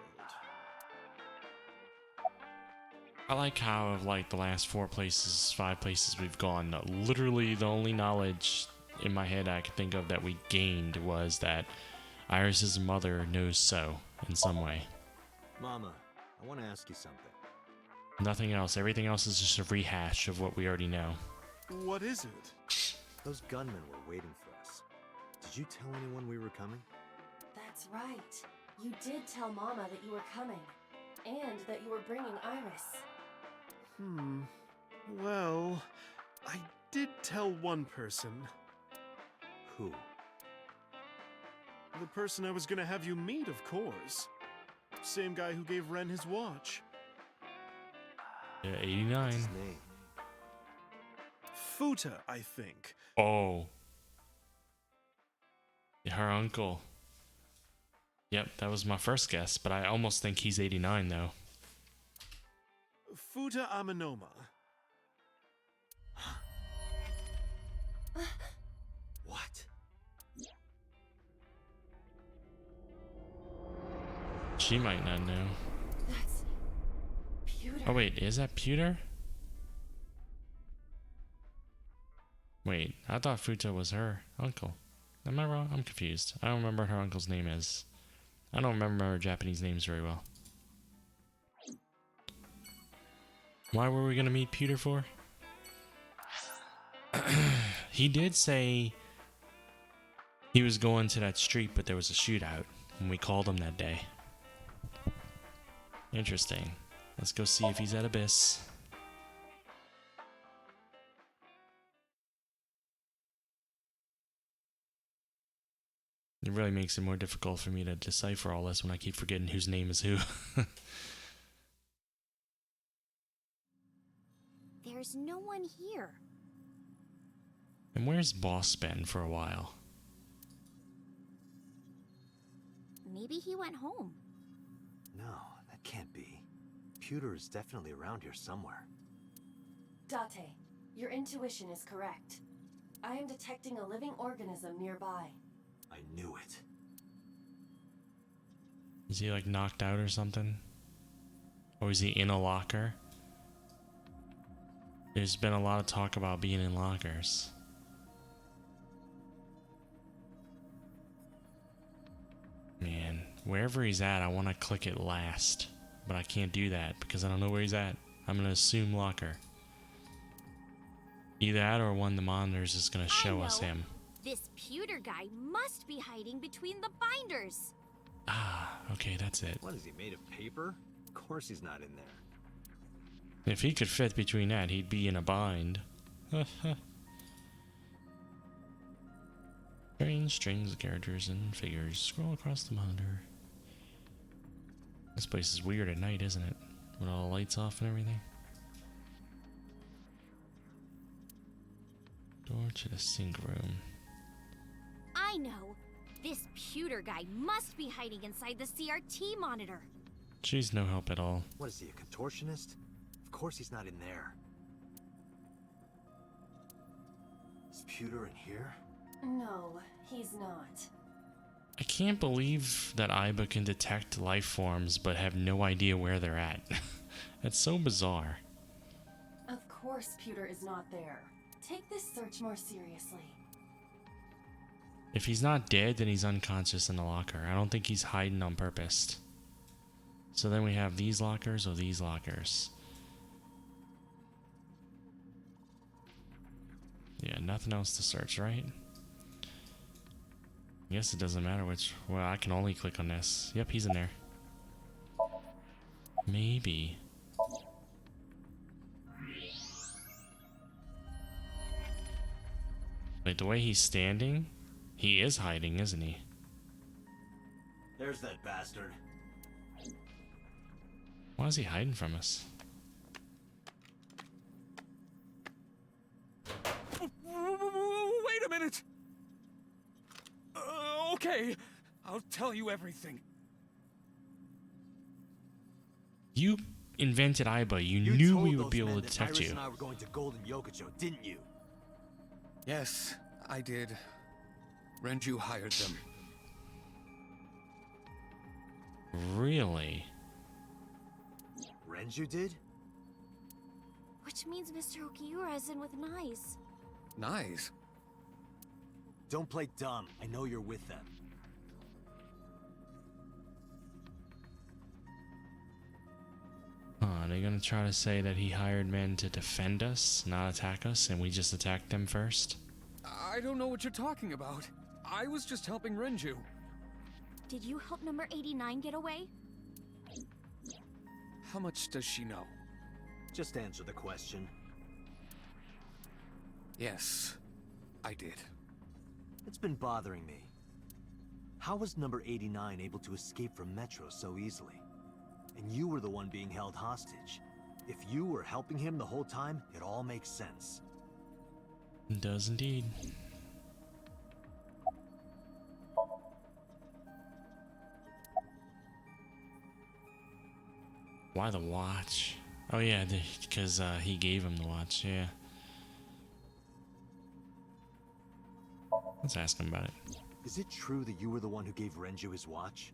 I like how of like the last 5 places we've gone, literally the only knowledge in my head I could think of that we gained was that Iris's mother knows so in some way. Mama, I want to ask you something. Nothing else. Everything else is just a rehash of what we already know. What is it? Those gunmen were waiting for us. Did you tell anyone we were coming? That's right. You did tell Mama that you were coming. And that you were bringing Iris. Well, I did tell one person. Who? The person I was gonna have you meet, of course. Same guy who gave Ren his watch. Yeah, 89. What's his name? Futa, I think. Oh. Yeah, her uncle. Yep, that was my first guess, but I almost think he's 89 though. Futa Aminoma. What? She might not know. That's... Pewter. Oh wait, is that Pewter? Wait, I thought Futa was her uncle. Am I wrong? I'm confused. I don't remember what her uncle's name is. I don't remember Japanese names very well. Why were we gonna meet Pewter for? He did say He was going to that street, but there was a shootout, and we called him that day. Interesting. Let's go see if he's at Abyss. It really makes it more difficult for me to decipher all this when I keep forgetting whose name is who. There's no one here. And where's Boss been for a while? Maybe he went home. No, that can't be. Pewter is definitely around here somewhere. Date, your intuition is correct. I am detecting a living organism nearby. I knew it. Is he like knocked out or something? Or is he in a locker? There's been a lot of talk about being in lockers. Man, wherever he's at, I want to click it last. But I can't do that because I don't know where he's at. I'm going to assume locker. Either that or one of the monitors is going to show us him. This pewter guy must be hiding between the binders. Ah, okay, that's it. What is he, made of paper? Of course he's not in there. If he could fit between that, he'd be in a bind. Strange strings of characters and figures scroll across the monitor. This place is weird at night, isn't it? With all the lights off and everything. Door to the sink room. I know. This pewter guy must be hiding inside the CRT monitor. She's no help at all. What is he, a contortionist? Of course he's not in there. Is Pewter in here? No, he's not. I can't believe that Aiba can detect life forms but have no idea where they're at. That's so bizarre. Of course Pewter is not there. Take this search more seriously. If he's not dead, then he's unconscious in the locker. I don't think he's hiding on purpose. So then we have these lockers or these lockers. Yeah, nothing else to search, right? I guess it doesn't matter which. Well, I can only click on this. Yep, he's in there. Maybe. Like the way he's standing, he is hiding, isn't he? There's that bastard. Why is he hiding from us? Wait a minute! Okay, I'll tell you everything. You invented Aiba. You knew we would be able to detect you. Iris and I were going to Golden Yokocho, didn't you? Yes, I did. Renju hired them. Really? Renju did? Which means Mr. Okiura is in with Nice. Nice. Don't play dumb. I know you're with them. Are they gonna try to say that he hired men to defend us, not attack us, and we just attacked them first? I don't know what you're talking about. I was just helping Renju. Did you help number 89 get away? How much does she know? Just answer the question. Yes, I did. It's been bothering me. How was number 89 able to escape from Metro so easily? And you were the one being held hostage. If you were helping him the whole time, it all makes sense. It does indeed. Why the watch? Oh yeah, because he gave him the watch, yeah. Let's ask him about it. Is it true that you were the one who gave Renju his watch?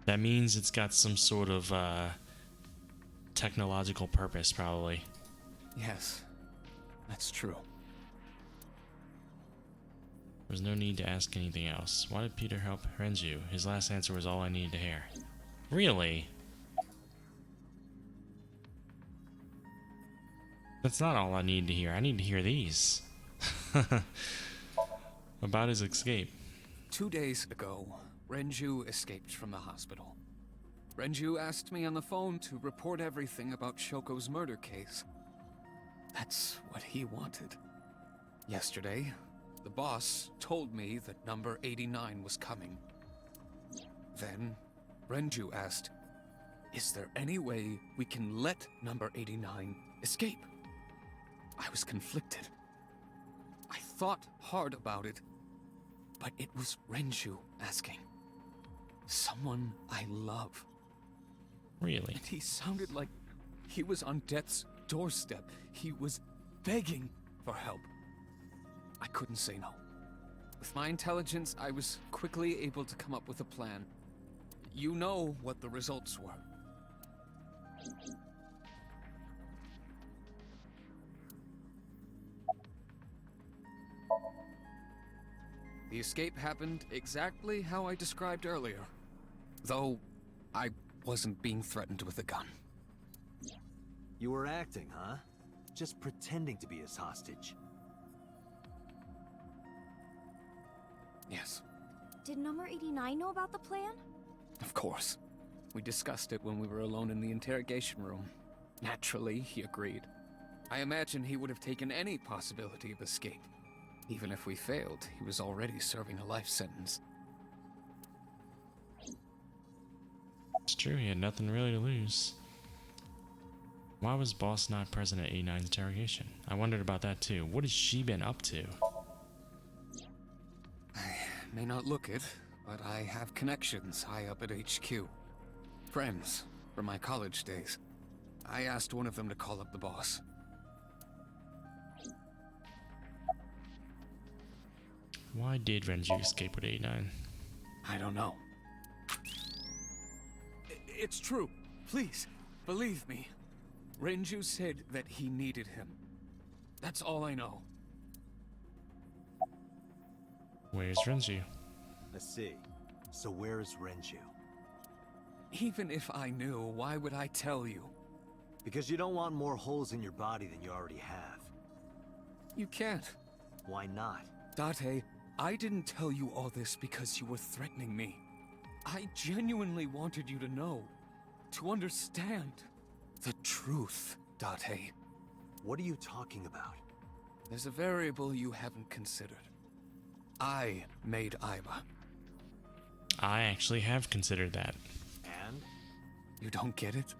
That means it's got some sort of technological purpose, probably. Yes, that's true. There's no need to ask anything else. Why did Peter help Renju? His last answer was all I needed to hear. Really? That's not all I need to hear. I need to hear these. About his escape. 2 days ago, Renju escaped from the hospital. Renju asked me on the phone to report everything about Shoko's murder case. That's what he wanted. Yesterday, the boss told me that number 89 was coming. Then, Renju asked, "Is there any way we can let number 89 escape?" I was conflicted. I thought hard about it, but it was Renju asking. Someone I love. Really? And he sounded like he was on death's doorstep. He was begging for help. I couldn't say no. With my intelligence, I was quickly able to come up with a plan. You know what the results were. The escape happened exactly how I described earlier. Though, I wasn't being threatened with a gun. You were acting, huh? Just pretending to be his hostage. Yes, Did number 89 know about the plan? of course. We discussed it when we were alone in the interrogation room. Naturally, he agreed. I imagine he would have taken any possibility of escape. Even if we failed, he was already serving a life sentence. It's true, he had nothing really to lose. Why was Boss not present at 89's interrogation? I wondered about that too. What has she been up to? I may not look it, but I have connections high up at HQ. Friends from my college days. I asked one of them to call up the boss. Why did Renju escape with 89? I don't know. It's true. Please, believe me. Renju said that he needed him. That's all I know. Where's Renju? I see. So where is Renju? Even if I knew, why would I tell you? Because you don't want more holes in your body than you already have. You can't. Why not? Date, I didn't tell you all this because you were threatening me. I genuinely wanted you to know, to understand the truth, Date. What are you talking about? There's a variable you haven't considered. I made Aiba. I actually have considered that. And? You don't get it?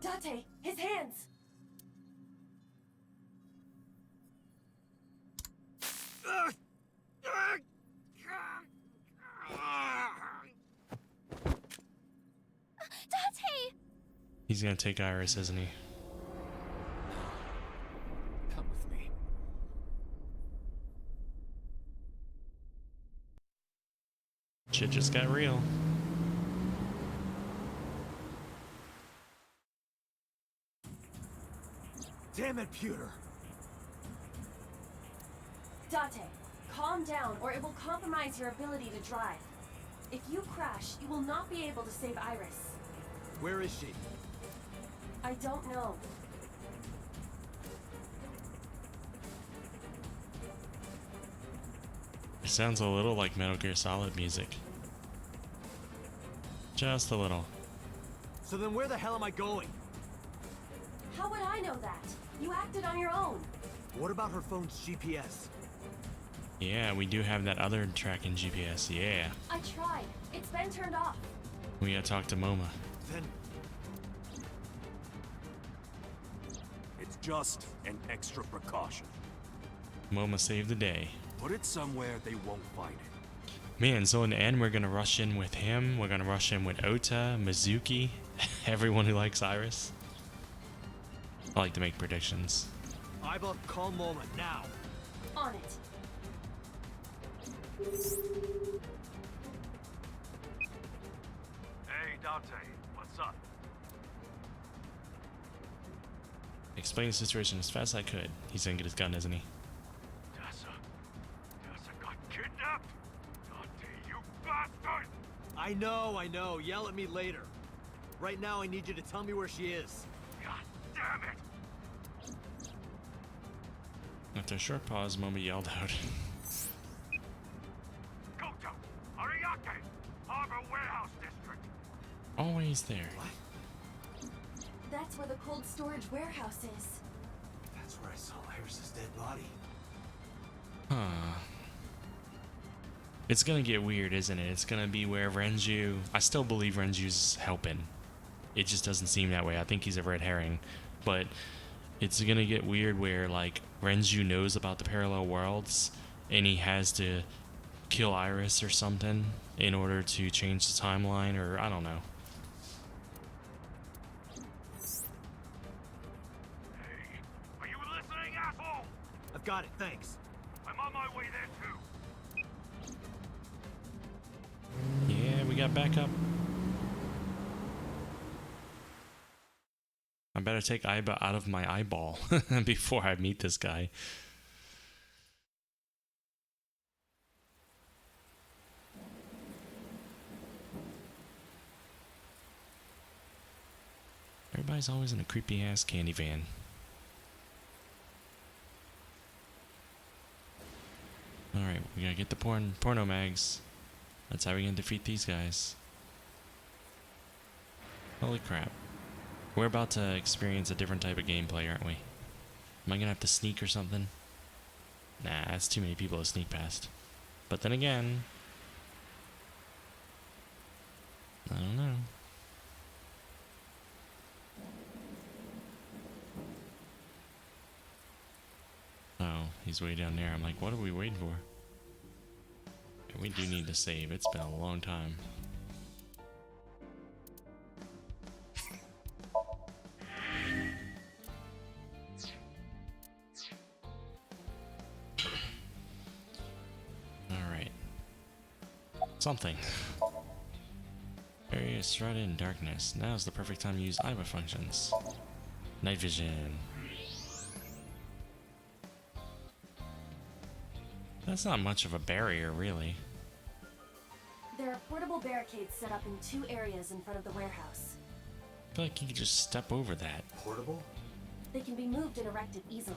Date, his hands! Date! He's gonna take Iris, isn't he? Come with me. Shit just got real. Damn it, Pewter! Date, calm down or it will compromise your ability to drive. If you crash, you will not be able to save Iris. Where is she? I don't know. It sounds a little like Metal Gear Solid music. Just a little. So then where the hell am I going? How would I know that? You acted on your own. What about her phone's GPS? Yeah, we do have that other tracking GPS, yeah. I tried. It's been turned off. We gotta talk to Moma. Then It's just an extra precaution. Moma saved the day. Put it somewhere they won't find it. Man, so in the end, we're gonna rush in with him. We're gonna rush in with Ota, Mizuki, everyone who likes Iris. I like to make predictions. Aiba, call Moma now. On it. Hey, Date, what's up? Explain the situation as fast as I could. He's gonna get his gun, isn't he? Tessa got kidnapped? Date, you bastard! I know. Yell at me later. Right now, I need you to tell me where she is. God damn it! After a short pause, Moma yelled out. Harbor Warehouse District. Always there. That's where the cold storage warehouse is. That's where I saw Iris's dead body. Huh. It's gonna get weird, isn't it? It's gonna be where Renju... I still believe Renju's helping. It just doesn't seem that way. I think he's a red herring. But it's gonna get weird where, like, Renju knows about the parallel worlds and he has to kill Iris or something in order to change the timeline, or I don't know. Hey, are you listening, asshole? I've got it, thanks. I'm on my way there too. Yeah, we got backup. I better take Aiba out of my eyeball before I meet this guy. Everybody's always in a creepy ass candy van. Alright, we gotta get the porno mags. That's how we can defeat these guys. Holy crap. We're about to experience a different type of gameplay, aren't we? Am I gonna have to sneak or something? Nah, that's too many people to sneak past. But then again... I don't know. Oh, he's way down there. I'm like, what are we waiting for? And we do need to save. It's been a long time. Alright. Something. Area is shrouded in darkness. Now is the perfect time to use Aiba functions. Night vision. That's not much of a barrier, really. There are portable barricades set up in 2 areas in front of the warehouse. I feel like you could just step over that. Portable? They can be moved and erected easily.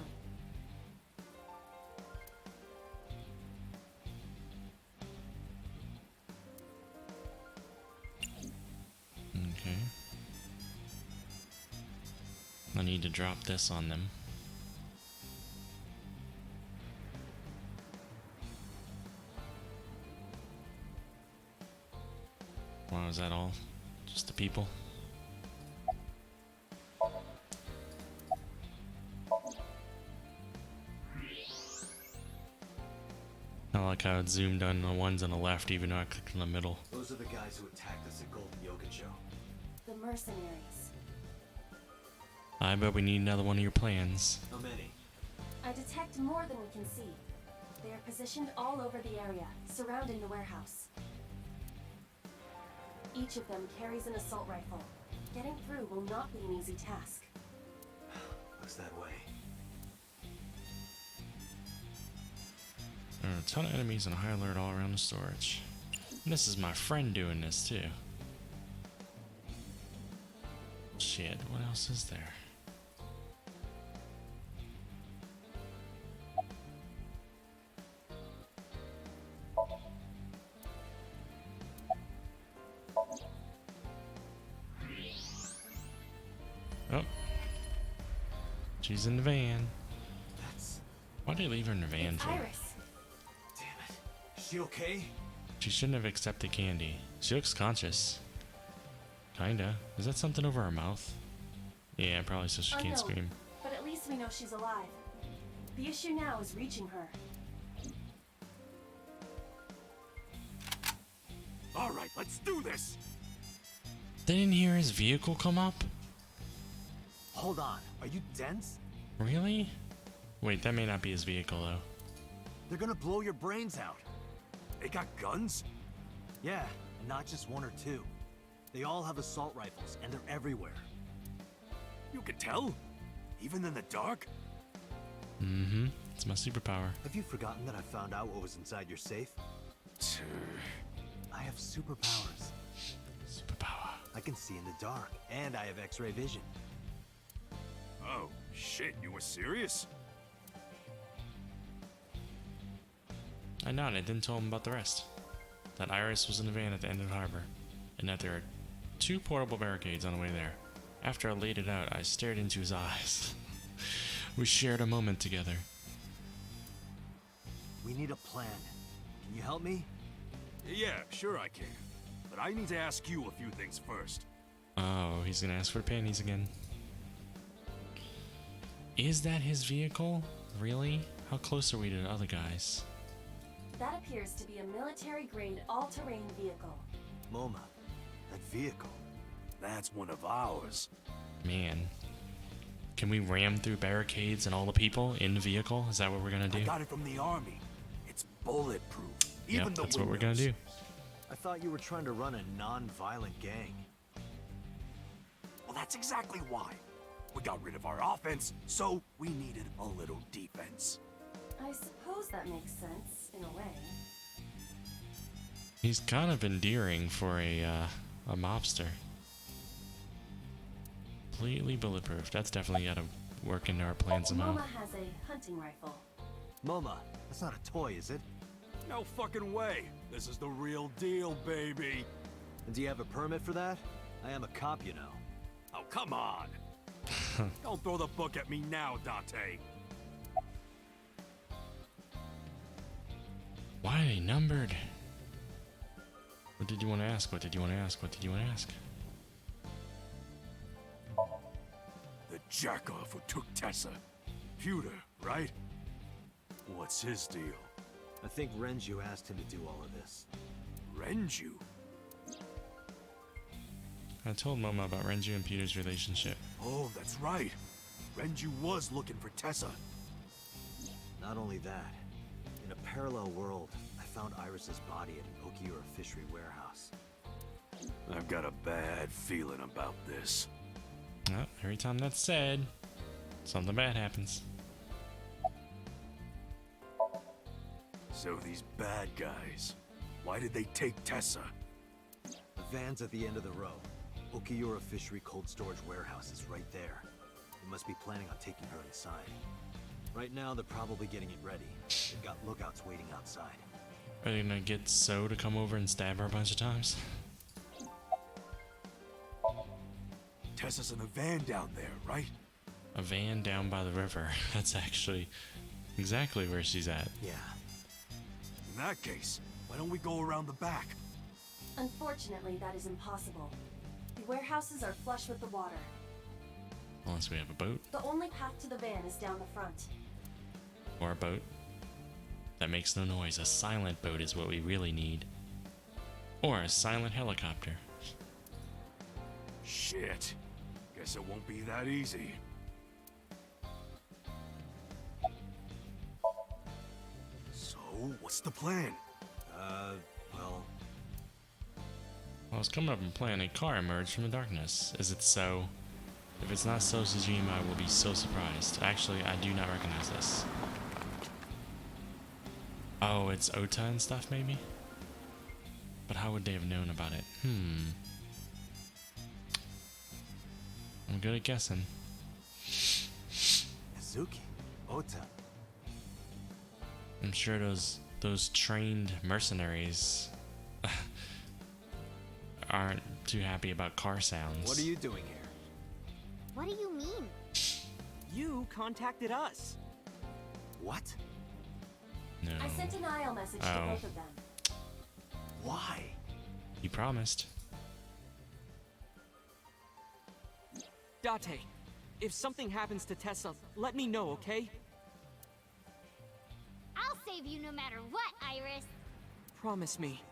Okay. I need to drop this on them. Wow, is that all? Just the people? I like how it zoomed on the ones on the left, even though I clicked in the middle. Those are the guys who attacked us at Golden Yokocho. The mercenaries. I bet we need another one of your plans. How many? I detect more than we can see. They are positioned all over the area, surrounding the warehouse. Each of them carries an assault rifle. Getting through will not be an easy task. Looks that way. There are a ton of enemies and a high alert all around the storage. And this is my friend doing this too. Shit, what else is there? Oh. She's in the van. Why'd they leave her in the van It's for? Iris. Damn it. Is she okay? She shouldn't have accepted candy. She looks conscious. Kinda. Is that something over her mouth? Yeah, probably so she can't Unknown, scream. but at least we know she's alive. The issue now is reaching her. All right, let's do this. They didn't hear his vehicle come up? Hold on. Are you dense? Really? Wait, that may not be his vehicle though. They're gonna blow your brains out. They got guns? Yeah, and not just 1 or 2. They all have assault rifles, and they're everywhere. You could tell? Even in the dark? Mm-hmm. It's my superpower. Have you forgotten that I found out what was inside your safe? I have superpowers. Superpower. I can see in the dark, and I have X-ray vision. Oh, shit, you were serious? I nodded, didn't tell him about the rest. that Iris was in a van at the end of the harbor, and that there are 2 portable barricades on the way there. After I laid it out, I stared into his eyes. We shared a moment together. We need a plan. Can you help me? Yeah, sure I can. But I need to ask you a few things first. Oh, he's gonna ask for the panties again. Is that his vehicle? Really? How close are we to the other guys? That appears to be a military-grade all-terrain vehicle. MoMA, that vehicle. That's one of ours. Man. Can we ram through barricades and all the people in the vehicle? Is that what we're gonna do? I got it from the army. It's bulletproof. Even Yep, the that's what we're gonna windows. do. I thought you were trying to run a non-violent gang. Well, that's exactly why. We got rid of our offense, so we needed a little defense. I suppose that makes sense, in a way. He's kind of endearing for a mobster. Completely bulletproof. That's definitely gotta work into our plan somehow. MoMA has a hunting rifle. MoMA, that's not a toy, is it? No fucking way. This is the real deal, baby. And do you have a permit for that? I am a cop, you know. Oh, come on. Don't throw the book at me now, Dante. Why are they numbered? What did you want to ask? What did you want to ask? What did you want to ask? The jackoff who took Tessa. Pewter, right? What's his deal? I think Renju asked him to do all of this. Renju? I told Moma about Renju and Peter's relationship. Oh, that's right. Renju was looking for Tessa. Not only that, in a parallel world, I found Iris's body at an Okiura fishery warehouse. I've got a bad feeling about this. Well, every time that's said, something bad happens. So these bad guys, why did they take Tessa? The van's at the end of the row. Okiura fishery cold storage warehouse is right there. They must be planning on taking her inside. Right now, they're probably getting it ready. They've got lookouts waiting outside. Are they gonna get So to come over and stab her a bunch of times? Tessa's in a van down there, right? A van down by the river. That's actually exactly where she's at. Yeah. In that case, why don't we go around the back? Unfortunately, that is impossible. The warehouses are flush with the water. Unless we have a boat The only path to the van is down the front. or a boat that makes no noise. A silent boat is what we really need. Or a silent helicopter. Shit. Guess it won't be that easy. So, what's the plan? Well, I was coming up and playing a car emerged from the darkness. Is it So? If it's not So Sejima, I will be so surprised. Actually, I do not recognize this. Oh, it's Ota and stuff, maybe? But how would they have known about it? I'm good at guessing. Mizuki, Ota. I'm sure those trained mercenaries aren't too happy about car sounds. What are you doing here? What do you mean? You contacted us. What? No. I sent an IL message to Oh. both of them. Why? You promised. Date, if something happens to Tessa, let me know, okay? I'll save you no matter what, Iris. Promise me.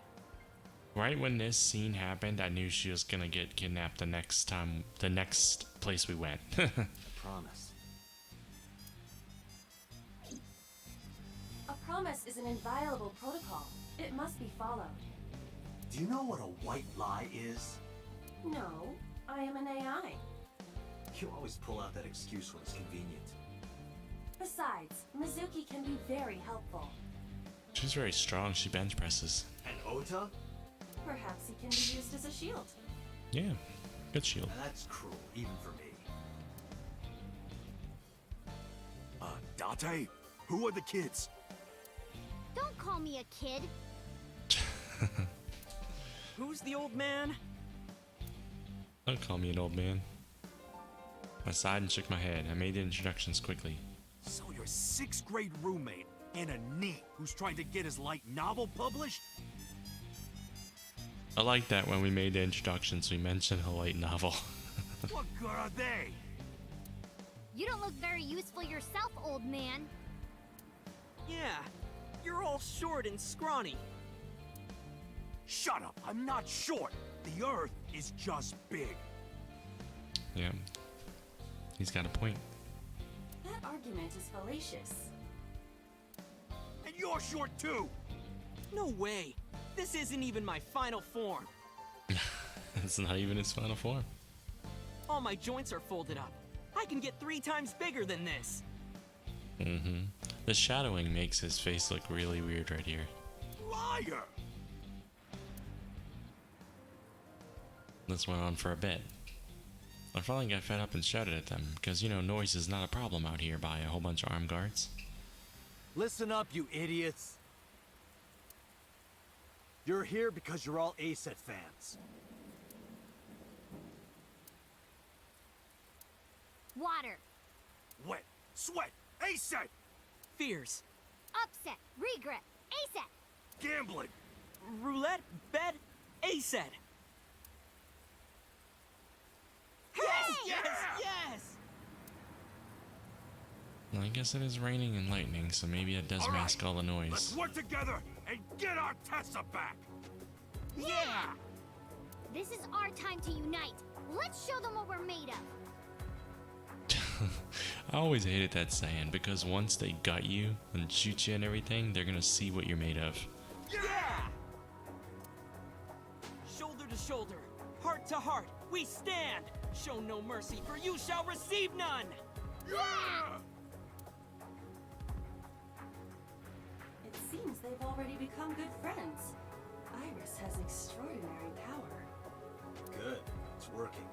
Right when this scene happened, I knew she was gonna get kidnapped the next place we went. Promise. A promise is an inviolable protocol. It must be followed. Do you know what a white lie is? No, I am an AI. You always pull out that excuse when it's convenient. Besides, Mizuki can be very helpful. She's very strong. She bench presses. And Ota? Perhaps he can be used as a shield. Yeah, good shield. Now that's cruel, even for me. Date? Who are the kids? Don't call me a kid. Who's the old man? Don't call me an old man. I sighed and shook my head. I made the introductions quickly. So your 6th grade roommate and a NEET who's trying to get his light novel published? I like that when we made the introductions, we mentioned a light novel. What good are they? You don't look very useful yourself, old man. Yeah, you're all short and scrawny. Shut up, I'm not short. The Earth is just big. Yeah, he's got a point. That argument is fallacious. And you're short too. No way. This isn't even my final form. It's not even his final form. All my joints are folded up. I can get 3 times bigger than this. Mm-hmm. The shadowing makes his face look really weird right here. Liar! This went on for a bit. I finally got fed up and shouted at them, because, you know, noise is not a problem out here by a whole bunch of armed guards. Listen up, you idiots. You're here because you're all ACET fans. Water. Wet, sweat, ASET, Fears. Upset. Regret. ASET. gambling. Roulette, bet, ACET. Yes! Yes! Yes! Well, I guess it is raining and lightning, so maybe it does All right, mask all the noise. Let's work together and get our Tessa back. Yeah! This is our time to unite. Let's show them what we're made of. I always hated that saying, because once they gut you and shoot you and everything, they're gonna see what you're made of. Yeah! Shoulder to shoulder, heart to heart, we stand. Show no mercy, for you shall receive none. Yeah! It seems they've already become good friends. Iris has extraordinary power. Good. It's working.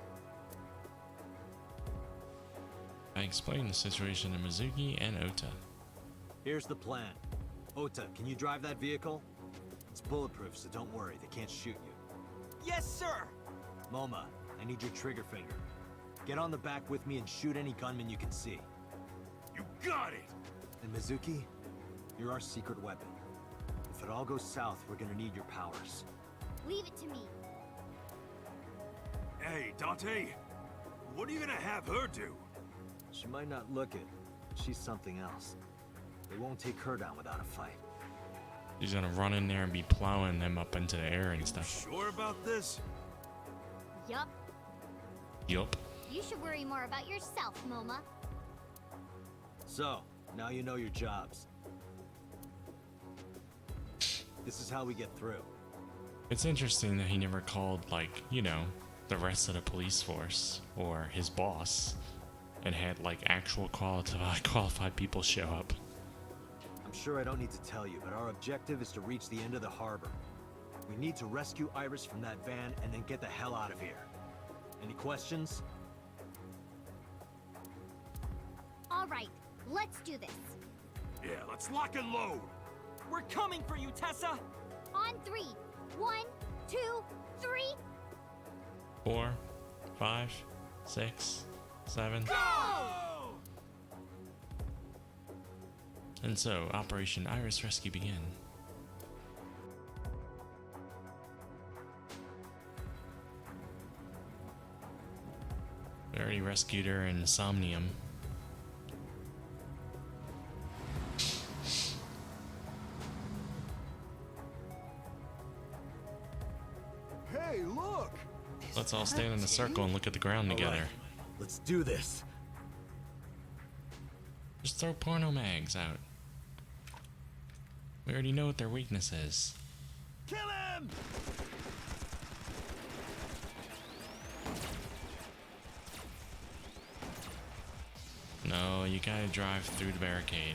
I explained the situation to Mizuki and Ota. Here's the plan. Ota, can you drive that vehicle? It's bulletproof, so don't worry. They can't shoot you. Yes, sir. Moma, I need your trigger finger. Get on the back with me and shoot any gunman you can see. You got it! And Mizuki, you're our secret weapon. If it all goes south, we're gonna need your powers. Leave it to me. Hey, Dante, what are you gonna have her do? She might not look it, but she's something else. They won't take her down without a fight. He's gonna run in there and be plowing them up into the air and stuff. Sure about this? Yup. Yup. You should worry more about yourself, Moma. So, now you know your jobs. This is how we get through. It's interesting that he never called, like, you know, the rest of the police force or his boss and had, like, actual qualified people show up. I'm sure I don't need to tell you, but our objective is to reach the end of the harbor. We need to rescue Iris from that van and then get the hell out of here. Any questions? All right, let's do this. Yeah, let's lock and load. We're coming for you, Tessa. On 3. 1, 2, 3. 4, 5, 6, 7. Go! And so, Operation Iris Rescue began. We already rescued her in Somnium. Hey, look! Let's all stand in a circle and look at the ground All together. right, let's do this. Just throw porno mags out. We already know what their weakness is. Kill him! No, you gotta drive through the barricade.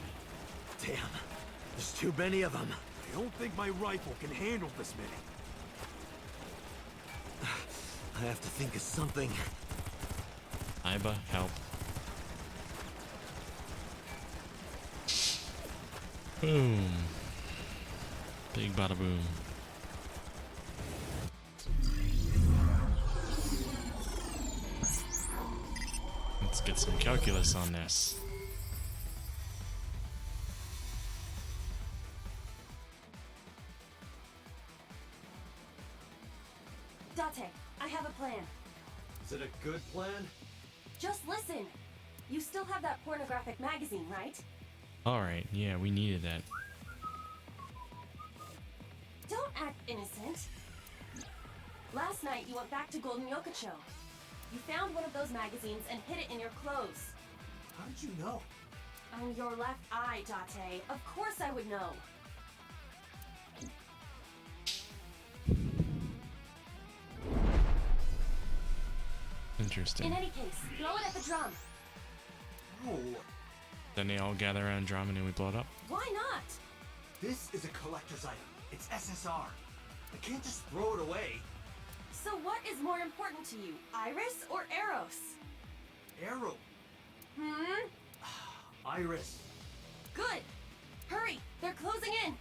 Damn, there's too many of them. I don't think my rifle can handle this many. I have to think of something. Iba, help. Boom. Big bada boom. Let's get some calculus on this. Date, I have a plan. Is it a good plan? Just listen. You still have that pornographic magazine, right? Alright, yeah, we needed that. Don't act innocent. Last night, you went back to Golden Yokocho. You found one of those magazines and hid it in your clothes. How did you know? On your left eye, Date. Of course I would know. Interesting. In any case, throw it at the drum. Oh, Then they all gather around drum and then we blow it up. Why not? this is a collector's item. It's SSR. I can't just throw it away. So what is more important to you, Iris or Eros? Arrow. Hmm? Iris. Good. Hurry, they're closing in.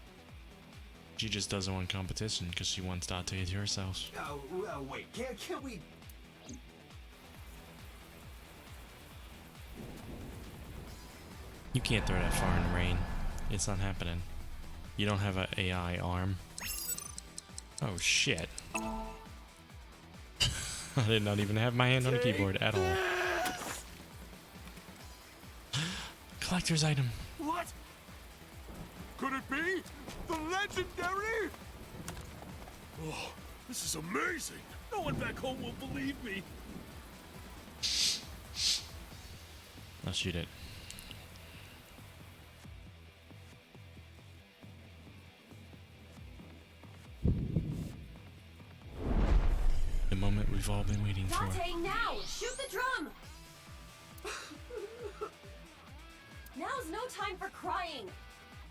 She just doesn't want competition because she wants Date to herself. Wait, can't we... You can't throw that far in the rain. It's not happening. You don't have an AI arm. Oh shit. I did not even have my hand on the keyboard at all. Collector's item. What? Could it be? The legendary? Oh, this is amazing. No one back home will believe me. I'll shoot it. The moment we've all been waiting for. Date, now! Shoot the drum! Now's no time for crying.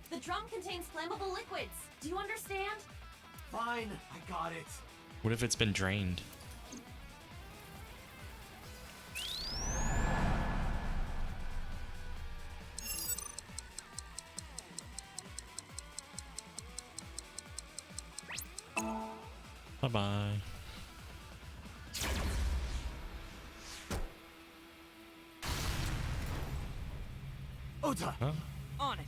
The drum contains flammable liquids. Do you understand? Fine, I got it. What if it's been drained? Bye-bye. Ota! Huh? On it.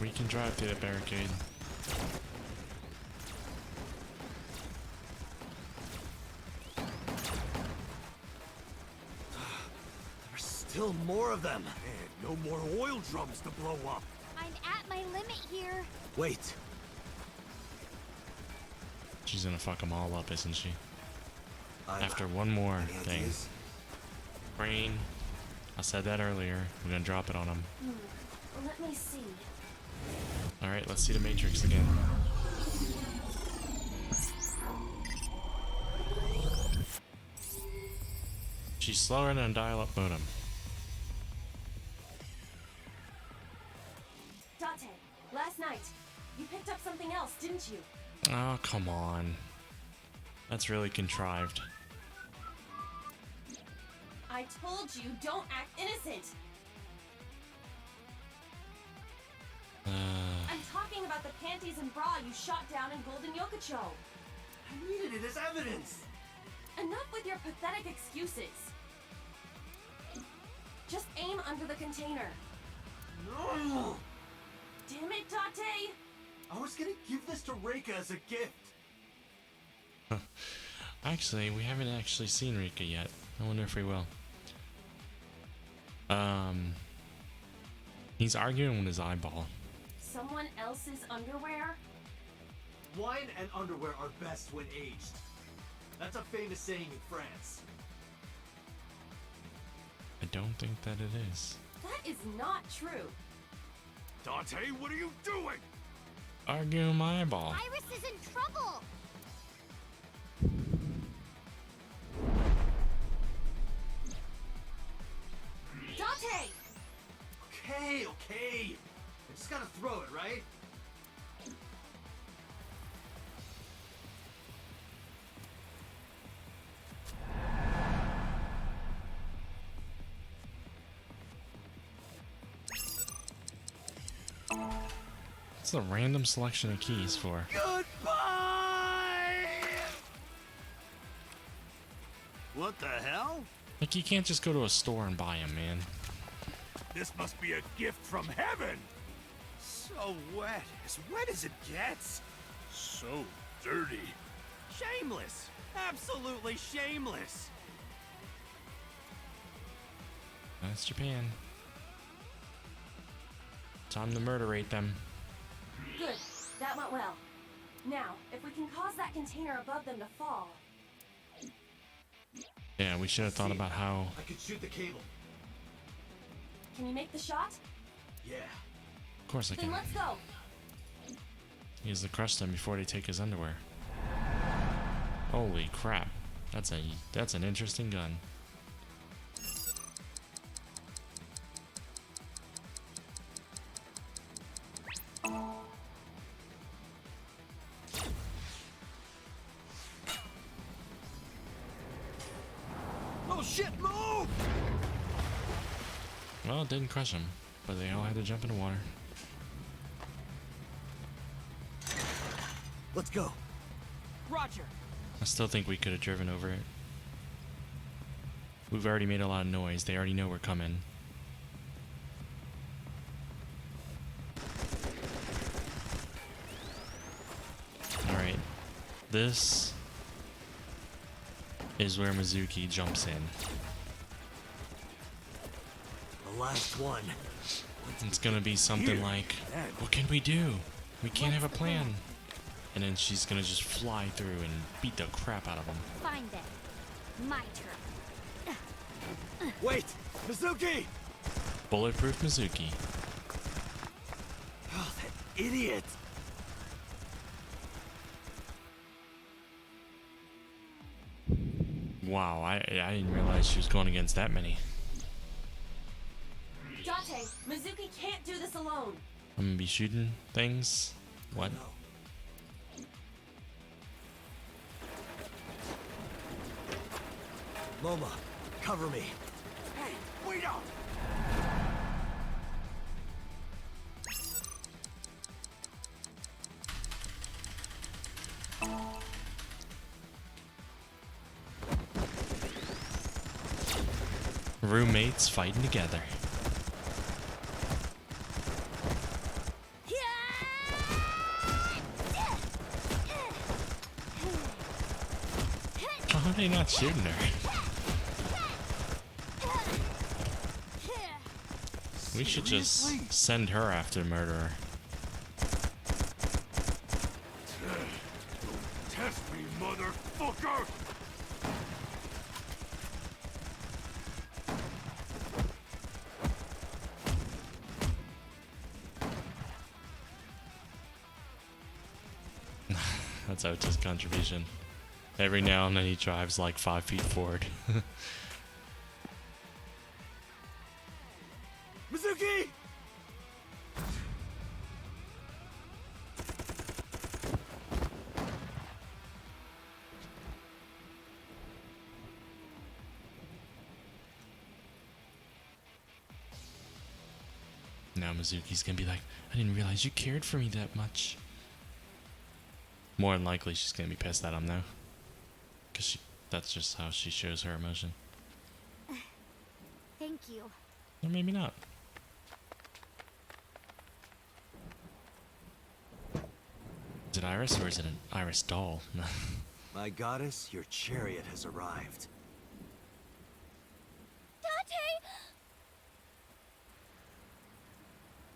We can drive through that barricade. There's still more of them. And no more oil drums to blow up. I'm at my limit here. Wait. She's gonna fuck them all up, isn't she? I've- After one more Any thing. ideas? Brain. I said that earlier. We're gonna drop it on them. Let me see. Alright, let's see the Matrix again. She's slower than a dial-up modem. Date, last night, you picked up something else, didn't you? Oh, come on. That's really contrived. I told you, don't act innocent. I'm talking about the panties and bra you shot down in Golden Yokocho. I needed it as evidence. Enough with your pathetic excuses. Just aim under the container. No! Damn it, Date! I was gonna give this to Reika as a gift. Actually, we haven't actually seen Rika yet. I wonder if we will. He's arguing with his eyeball. Someone else's underwear? Wine and underwear are best when aged. That's a famous saying in France. I don't think that it is. That is not true. Dante, what are you doing? Arguing with my eyeball. Iris is in trouble. Date! Okay. I just gotta throw it, right? What's the random selection of keys for? Goodbye! What the hell? Like, you can't just go to a store and buy them, man. This must be a gift from heaven! So wet as it gets. So dirty. Shameless! Absolutely shameless! That's Japan. Time to murderate them. Good. That went well. Now, if we can cause that container above them to fall. Yeah, we should have thought about how... I could shoot the cable. Can you make the shot? Yeah. Of course I Then can. let's go. He has to crush them before they take his underwear. Holy crap. That's an interesting gun. Oh shit, move! Well, it didn't crush them, but they all had to jump in the water. Let's go. Roger. I still think we could have driven over it. We've already made a lot of noise. They already know we're coming. Alright. This is where Mizuki jumps in. The last one. It's gonna be something like, what can we do? We can't have a plan. And then she's gonna just fly through and beat the crap out of them. Fine then. My turn. Wait! Mizuki! Bulletproof Mizuki. Oh, that idiot! Wow, I didn't realize she was going against that many. Date, Mizuki can't do this alone. I'm gonna be shooting things. What? Moma, cover me. Hey, wait up! Roommates fighting together. How are they not shooting her? We should just send her after the murderer. Test me, motherfucker! That's Ota's contribution. Every now and then he drives like 5 feet forward. Mizuki! Now Mizuki's gonna be like, I didn't realize you cared for me that much. More than likely she's gonna be pissed at him though. Because that's just how she shows her emotion. Thank you. Or maybe not. Is it Iris or is it an Iris doll? My goddess, your chariot has arrived. Date!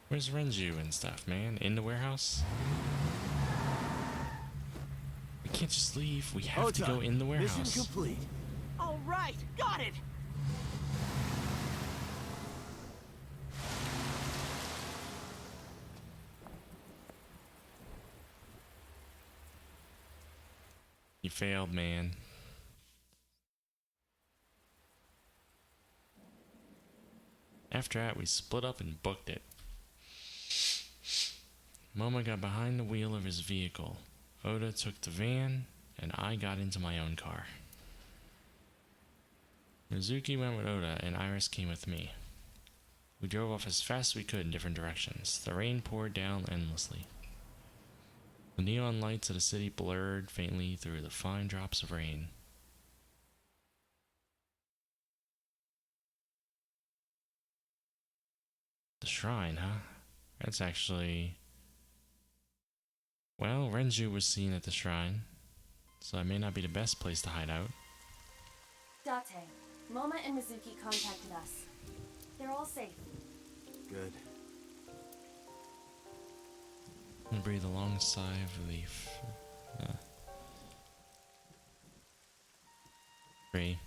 Where's Renju and stuff, man? In the warehouse? We can't just leave. We have to go in the warehouse. Mission complete. All right, got it. You failed, man. After that, we split up and booked it. Momo got behind the wheel of his vehicle. Oda took the van, and I got into my own car. Mizuki went with Oda, and Iris came with me. We drove off as fast as we could in different directions. The rain poured down endlessly. The neon lights of the city blurred faintly through the fine drops of rain. The shrine, huh? That's actually... Well, Renju was seen at the shrine, so that may not be the best place to hide out. Date, Moma and Mizuki contacted us. They're all safe. Good. And breathe a long sigh of relief. Three.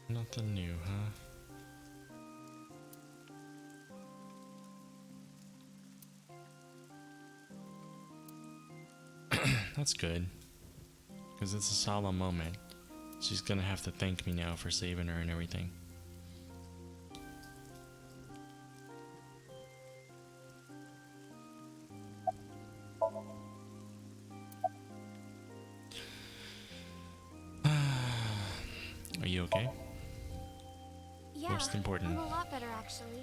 Nothing new, huh? That's good. Because it's a solemn moment. She's gonna have to thank me now for saving her and everything. Are you okay? Yeah, Most important. I'm a lot better actually.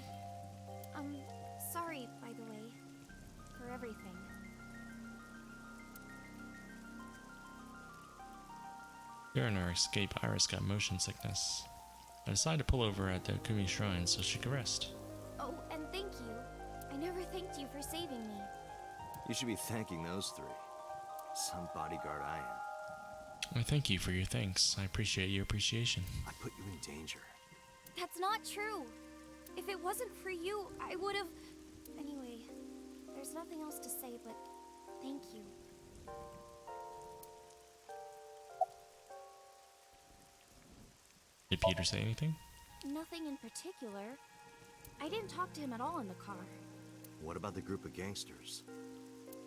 Sorry, by the way, for everything. During our escape, Iris got motion sickness. I decided to pull over at the Kumi Shrine so she could rest. Oh, and thank you. I never thanked you for saving me. You should be thanking those three. Some bodyguard I am. I thank you for your thanks. I appreciate your appreciation. I put you in danger. That's not true. If it wasn't for you, I would have... Anyway, there's nothing else to say, but thank you. Did Peter say anything? Nothing in particular. I didn't talk to him at all in the car. What about the group of gangsters?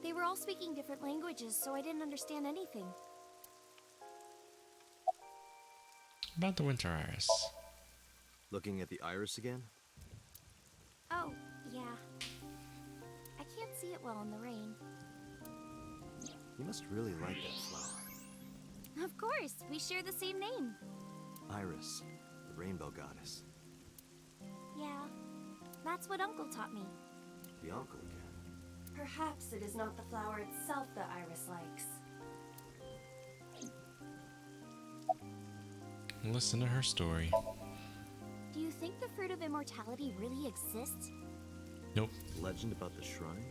They were all speaking different languages, so I didn't understand anything. About the Winter Iris. Looking at the iris again? Oh, yeah. I can't see it well in the rain. You must really like that flower. Of course, we share the same name. Iris, the rainbow goddess. Yeah, that's what Uncle taught me. The uncle again. Perhaps it is not the flower itself that Iris likes. Listen to her story. Do you think the fruit of immortality really exists? Nope. Legend about the shrine?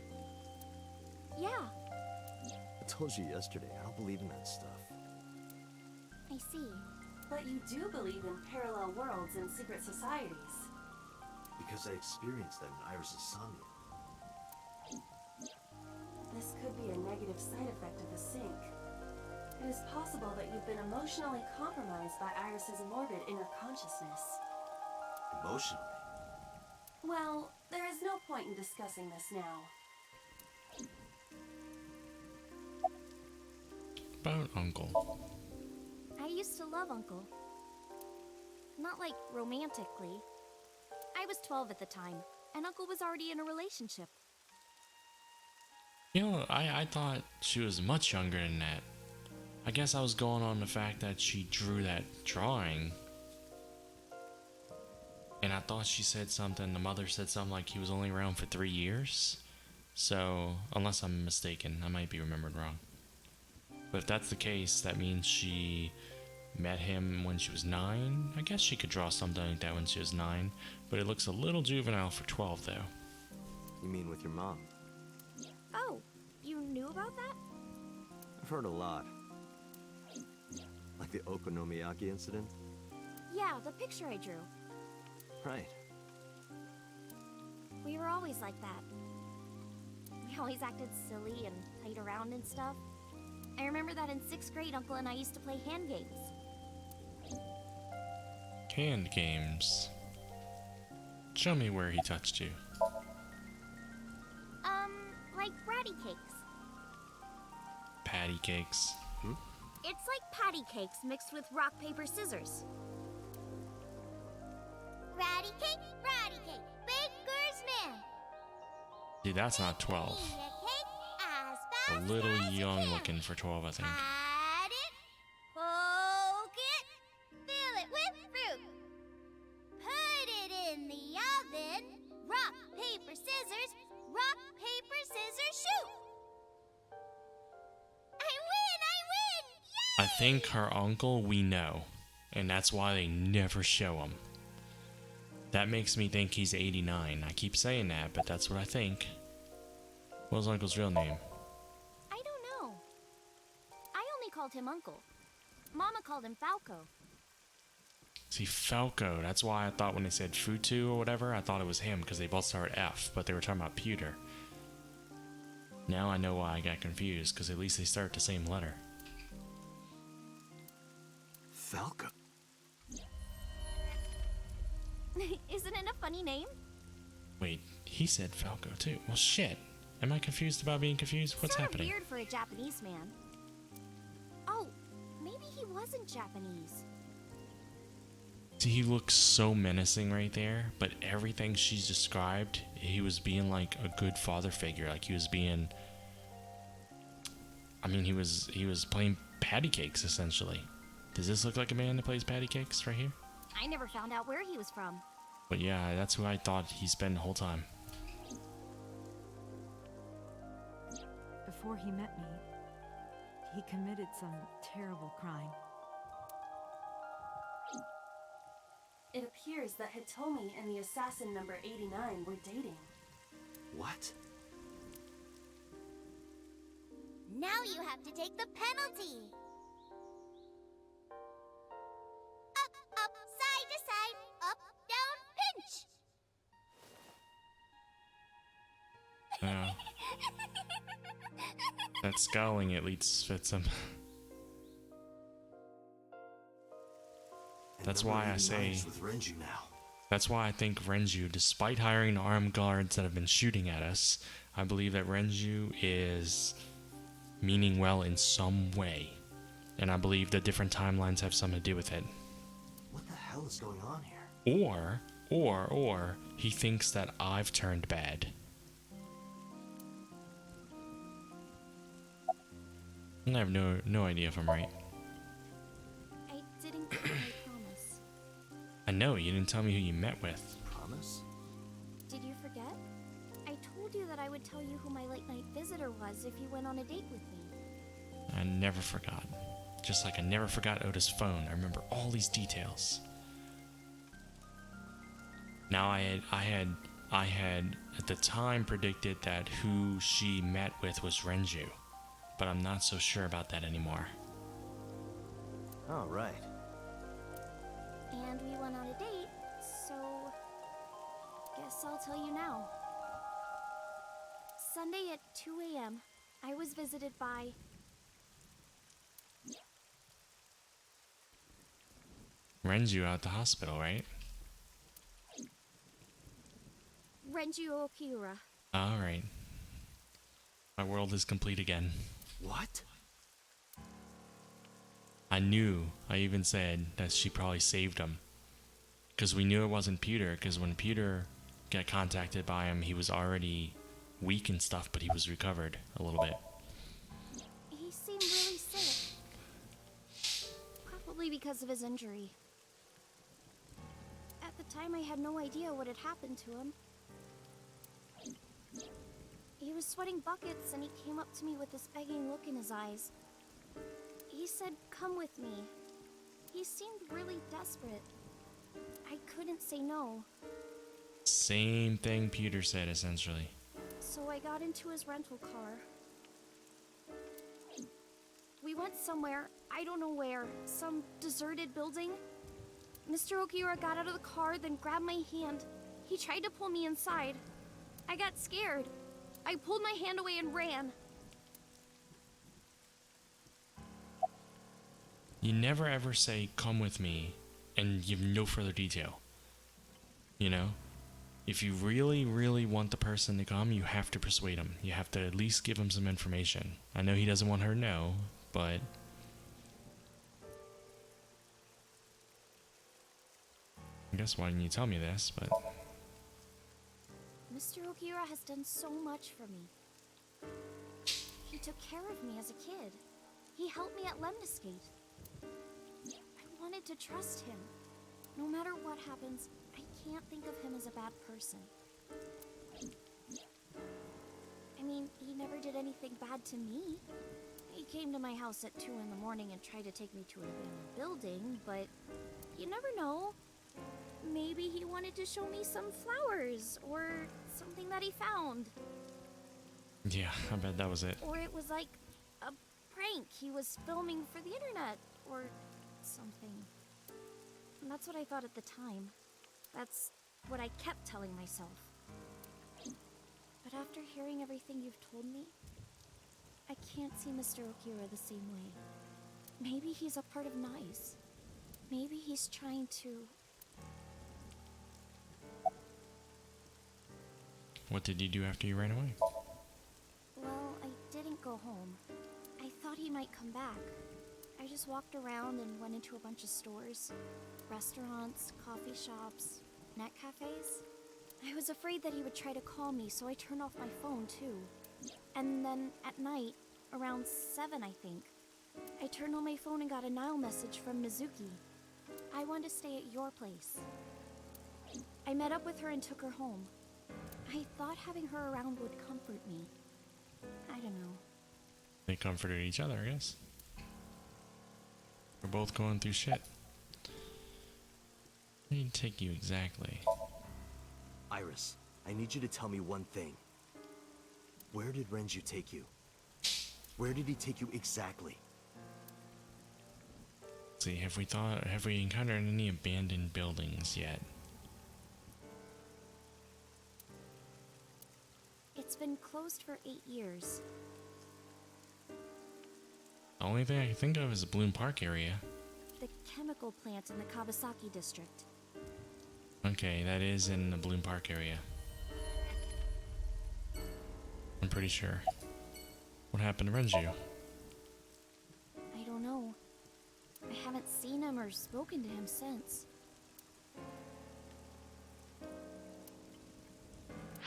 Yeah, I told you yesterday, I don't believe in that stuff. I see. But you do believe in parallel worlds and secret societies. Because I experienced that in Iris' Somnium. This could be a negative side effect of the sync. It is possible that you've been emotionally compromised by Iris's morbid inner consciousness. Emotionally? Well, there is no point in discussing this now. About Uncle. I used to love Uncle. Not like romantically. I was 12 at the time, and Uncle was already in a relationship. You know, I thought she was much younger than that. I guess I was going on the fact that she drew that drawing. And I thought she said something, the mother said something like he was only around for 3 years. So, unless I'm mistaken, I might be remembered wrong. But if that's the case, that means she met him when she was 9. I guess she could draw something like that when she was 9. But it looks a little juvenile for 12, though. You mean with your mom? Oh, you knew about that? I've heard a lot. Like the Okonomiyaki incident? Yeah, the picture I drew. Right. We were always like that. We always acted silly and played around and stuff. I remember that in 6th grade, Uncle and I used to play hand games. Hand games. Show me where he touched you. Like bratty cakes. Patty cakes. It's like patty cakes mixed with rock, paper, scissors. Ratty cake, baker's man. See, that's not 12. A little young looking for 12, I think. Add it, poke it, fill it with fruit. Put it in the oven. Rock, paper, scissors. Rock, paper, scissors, shoot. I win! Yay! I think her uncle we know, and that's why they never show him. That makes me think he's 89. I keep saying that, but that's what I think. What's Uncle's real name? I don't know. I only called him Uncle. Mama called him Falco. See, Falco. That's why I thought when they said Futu or whatever, I thought it was him because they both start F, but they were talking about pewter. Now I know why I got confused, because at least they start the same letter. Falco. Isn't it a funny name? Wait, he said Falco too. Well, shit. Am I confused about being confused? What's Sort of happening? weird for a Japanese man. Oh, maybe he wasn't Japanese. See, he looks so menacing right there, but everything she's described, he was being like a good father figure. Like he was being... I mean, he was playing patty cakes, essentially. Does this look like a man that plays patty cakes right here? I never found out where he was from. But yeah, that's who I thought he's been the whole time. Before he met me, he committed some terrible crime. It appears that Hitomi and the assassin number 89 were dating. What? Now you have to take the penalty. Up, up, side to side, up, down, pinch. Yeah. That scowling at least fits him. That's why I say... With Renju now. That's why I think Renju, despite hiring armed guards that have been shooting at us, I believe that Renju is meaning well in some way. And I believe that different timelines have something to do with it. What the hell is going on here? Or he thinks that I've turned bad. I have no idea if I'm right. I didn't keep my promise. I know, you didn't tell me who you met with. Promise? Did you forget? I told you that I would tell you who my late-night visitor was if you went on a date with me. I never forgot. Just like I never forgot Oda's phone. I remember all these details. Now I had at the time predicted that who she met with was Renju, but I'm not so sure about that anymore. Oh, right. And we went on a date, so guess I'll tell you now. Sunday at 2 a.m., I was visited by... Renju out the hospital, right? Renju Okiura. Alright. My world is complete again. What? I even said that she probably saved him. Because we knew it wasn't Peter, because when Peter got contacted by him, he was already weak and stuff, but he was recovered a little bit. He seemed really sick. Probably because of his injury. At the time, I had no idea what had happened to him. He was sweating buckets, and he came up to me with this begging look in his eyes. He said, "Come with me." He seemed really desperate. I couldn't say no. Same thing Peter said, essentially. So I got into his rental car. We went somewhere, I don't know where, some deserted building. Mr. Okiura got out of the car, then grabbed my hand. He tried to pull me inside. I got scared. I pulled my hand away and ran. You never ever say, "Come with me," and give no further detail. You know? If you really, really want the person to come, you have to persuade him. You have to at least give him some information. I know he doesn't want her to know, but... I guess why didn't you tell me this, but... Mr. Okira has done so much for me. He took care of me as a kid. He helped me at Lemniscate. I wanted to trust him. No matter what happens, I can't think of him as a bad person. I mean, he never did anything bad to me. He came to my house at 2 in the morning and tried to take me to an abandoned building, but you never know. Maybe he wanted to show me some flowers, or something that he found. Yeah, I bet that was it. Or it was like a prank he was filming for the internet, or something. And that's what I thought at the time. That's what I kept telling myself. But after hearing everything you've told me, I can't see Mr. Okira the same way. Maybe he's a part of NICE. Maybe he's trying to... What did you do after you ran away? Well, I didn't go home. I thought he might come back. I just walked around and went into a bunch of stores. Restaurants, coffee shops, net cafes. I was afraid that he would try to call me, so I turned off my phone too. And then at night, around 7 I think, I turned on my phone and got a Nile message from Mizuki. I wanted to stay at your place. I met up with her and took her home. I thought having her around would comfort me. I don't know. They comforted each other, I guess. We're both going through shit. Where did he take you exactly? Iris, I need you to tell me one thing. Where did Renju take you? Where did he take you exactly? Let's see, have we encountered any abandoned buildings yet? It's been closed for 8 years. The only thing I can think of is the Bloom Park area. The chemical plant in the Kawasaki district. Okay, that is in the Bloom Park area. I'm pretty sure. What happened to Renju? I don't know. I haven't seen him or spoken to him since.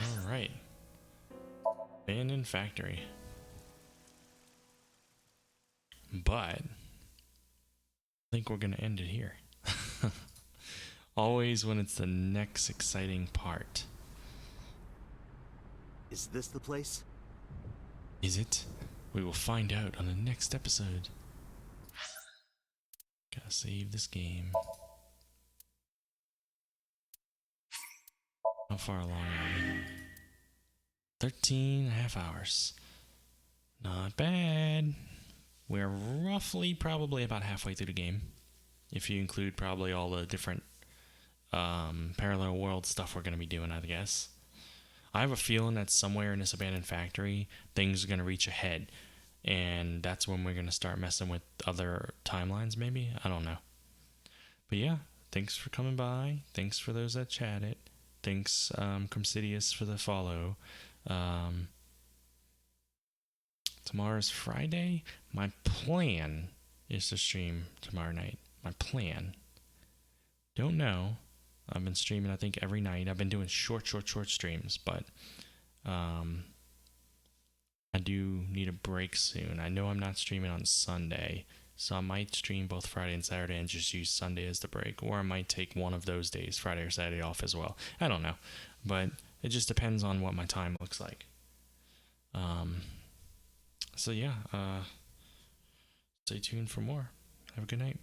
Alright. Abandoned factory. But I think we're gonna end it here. Always when it's the next exciting part. Is this the place? Is it? We will find out on the next episode. Gotta save this game. How far along are we? 13.5 hours. Not bad. We're roughly probably about halfway through the game. If you include probably all the different parallel world stuff we're going to be doing, I guess. I have a feeling that somewhere in this abandoned factory, things are going to reach ahead. And that's when we're going to start messing with other timelines, maybe? I don't know. But yeah, thanks for coming by. Thanks for those that chatted. Thanks, Crimsidious, for the follow. Tomorrow's Friday. My plan is to stream tomorrow night. My plan. Don't know. I've been streaming, I think, every night. I've been doing short streams, but I do need a break soon. I know I'm not streaming on Sunday, so I might stream both Friday and Saturday and just use Sunday as the break, or I might take one of those days, Friday or Saturday, off as well. I don't know, but it just depends on what my time looks like. So yeah, stay tuned for more. Have a good night.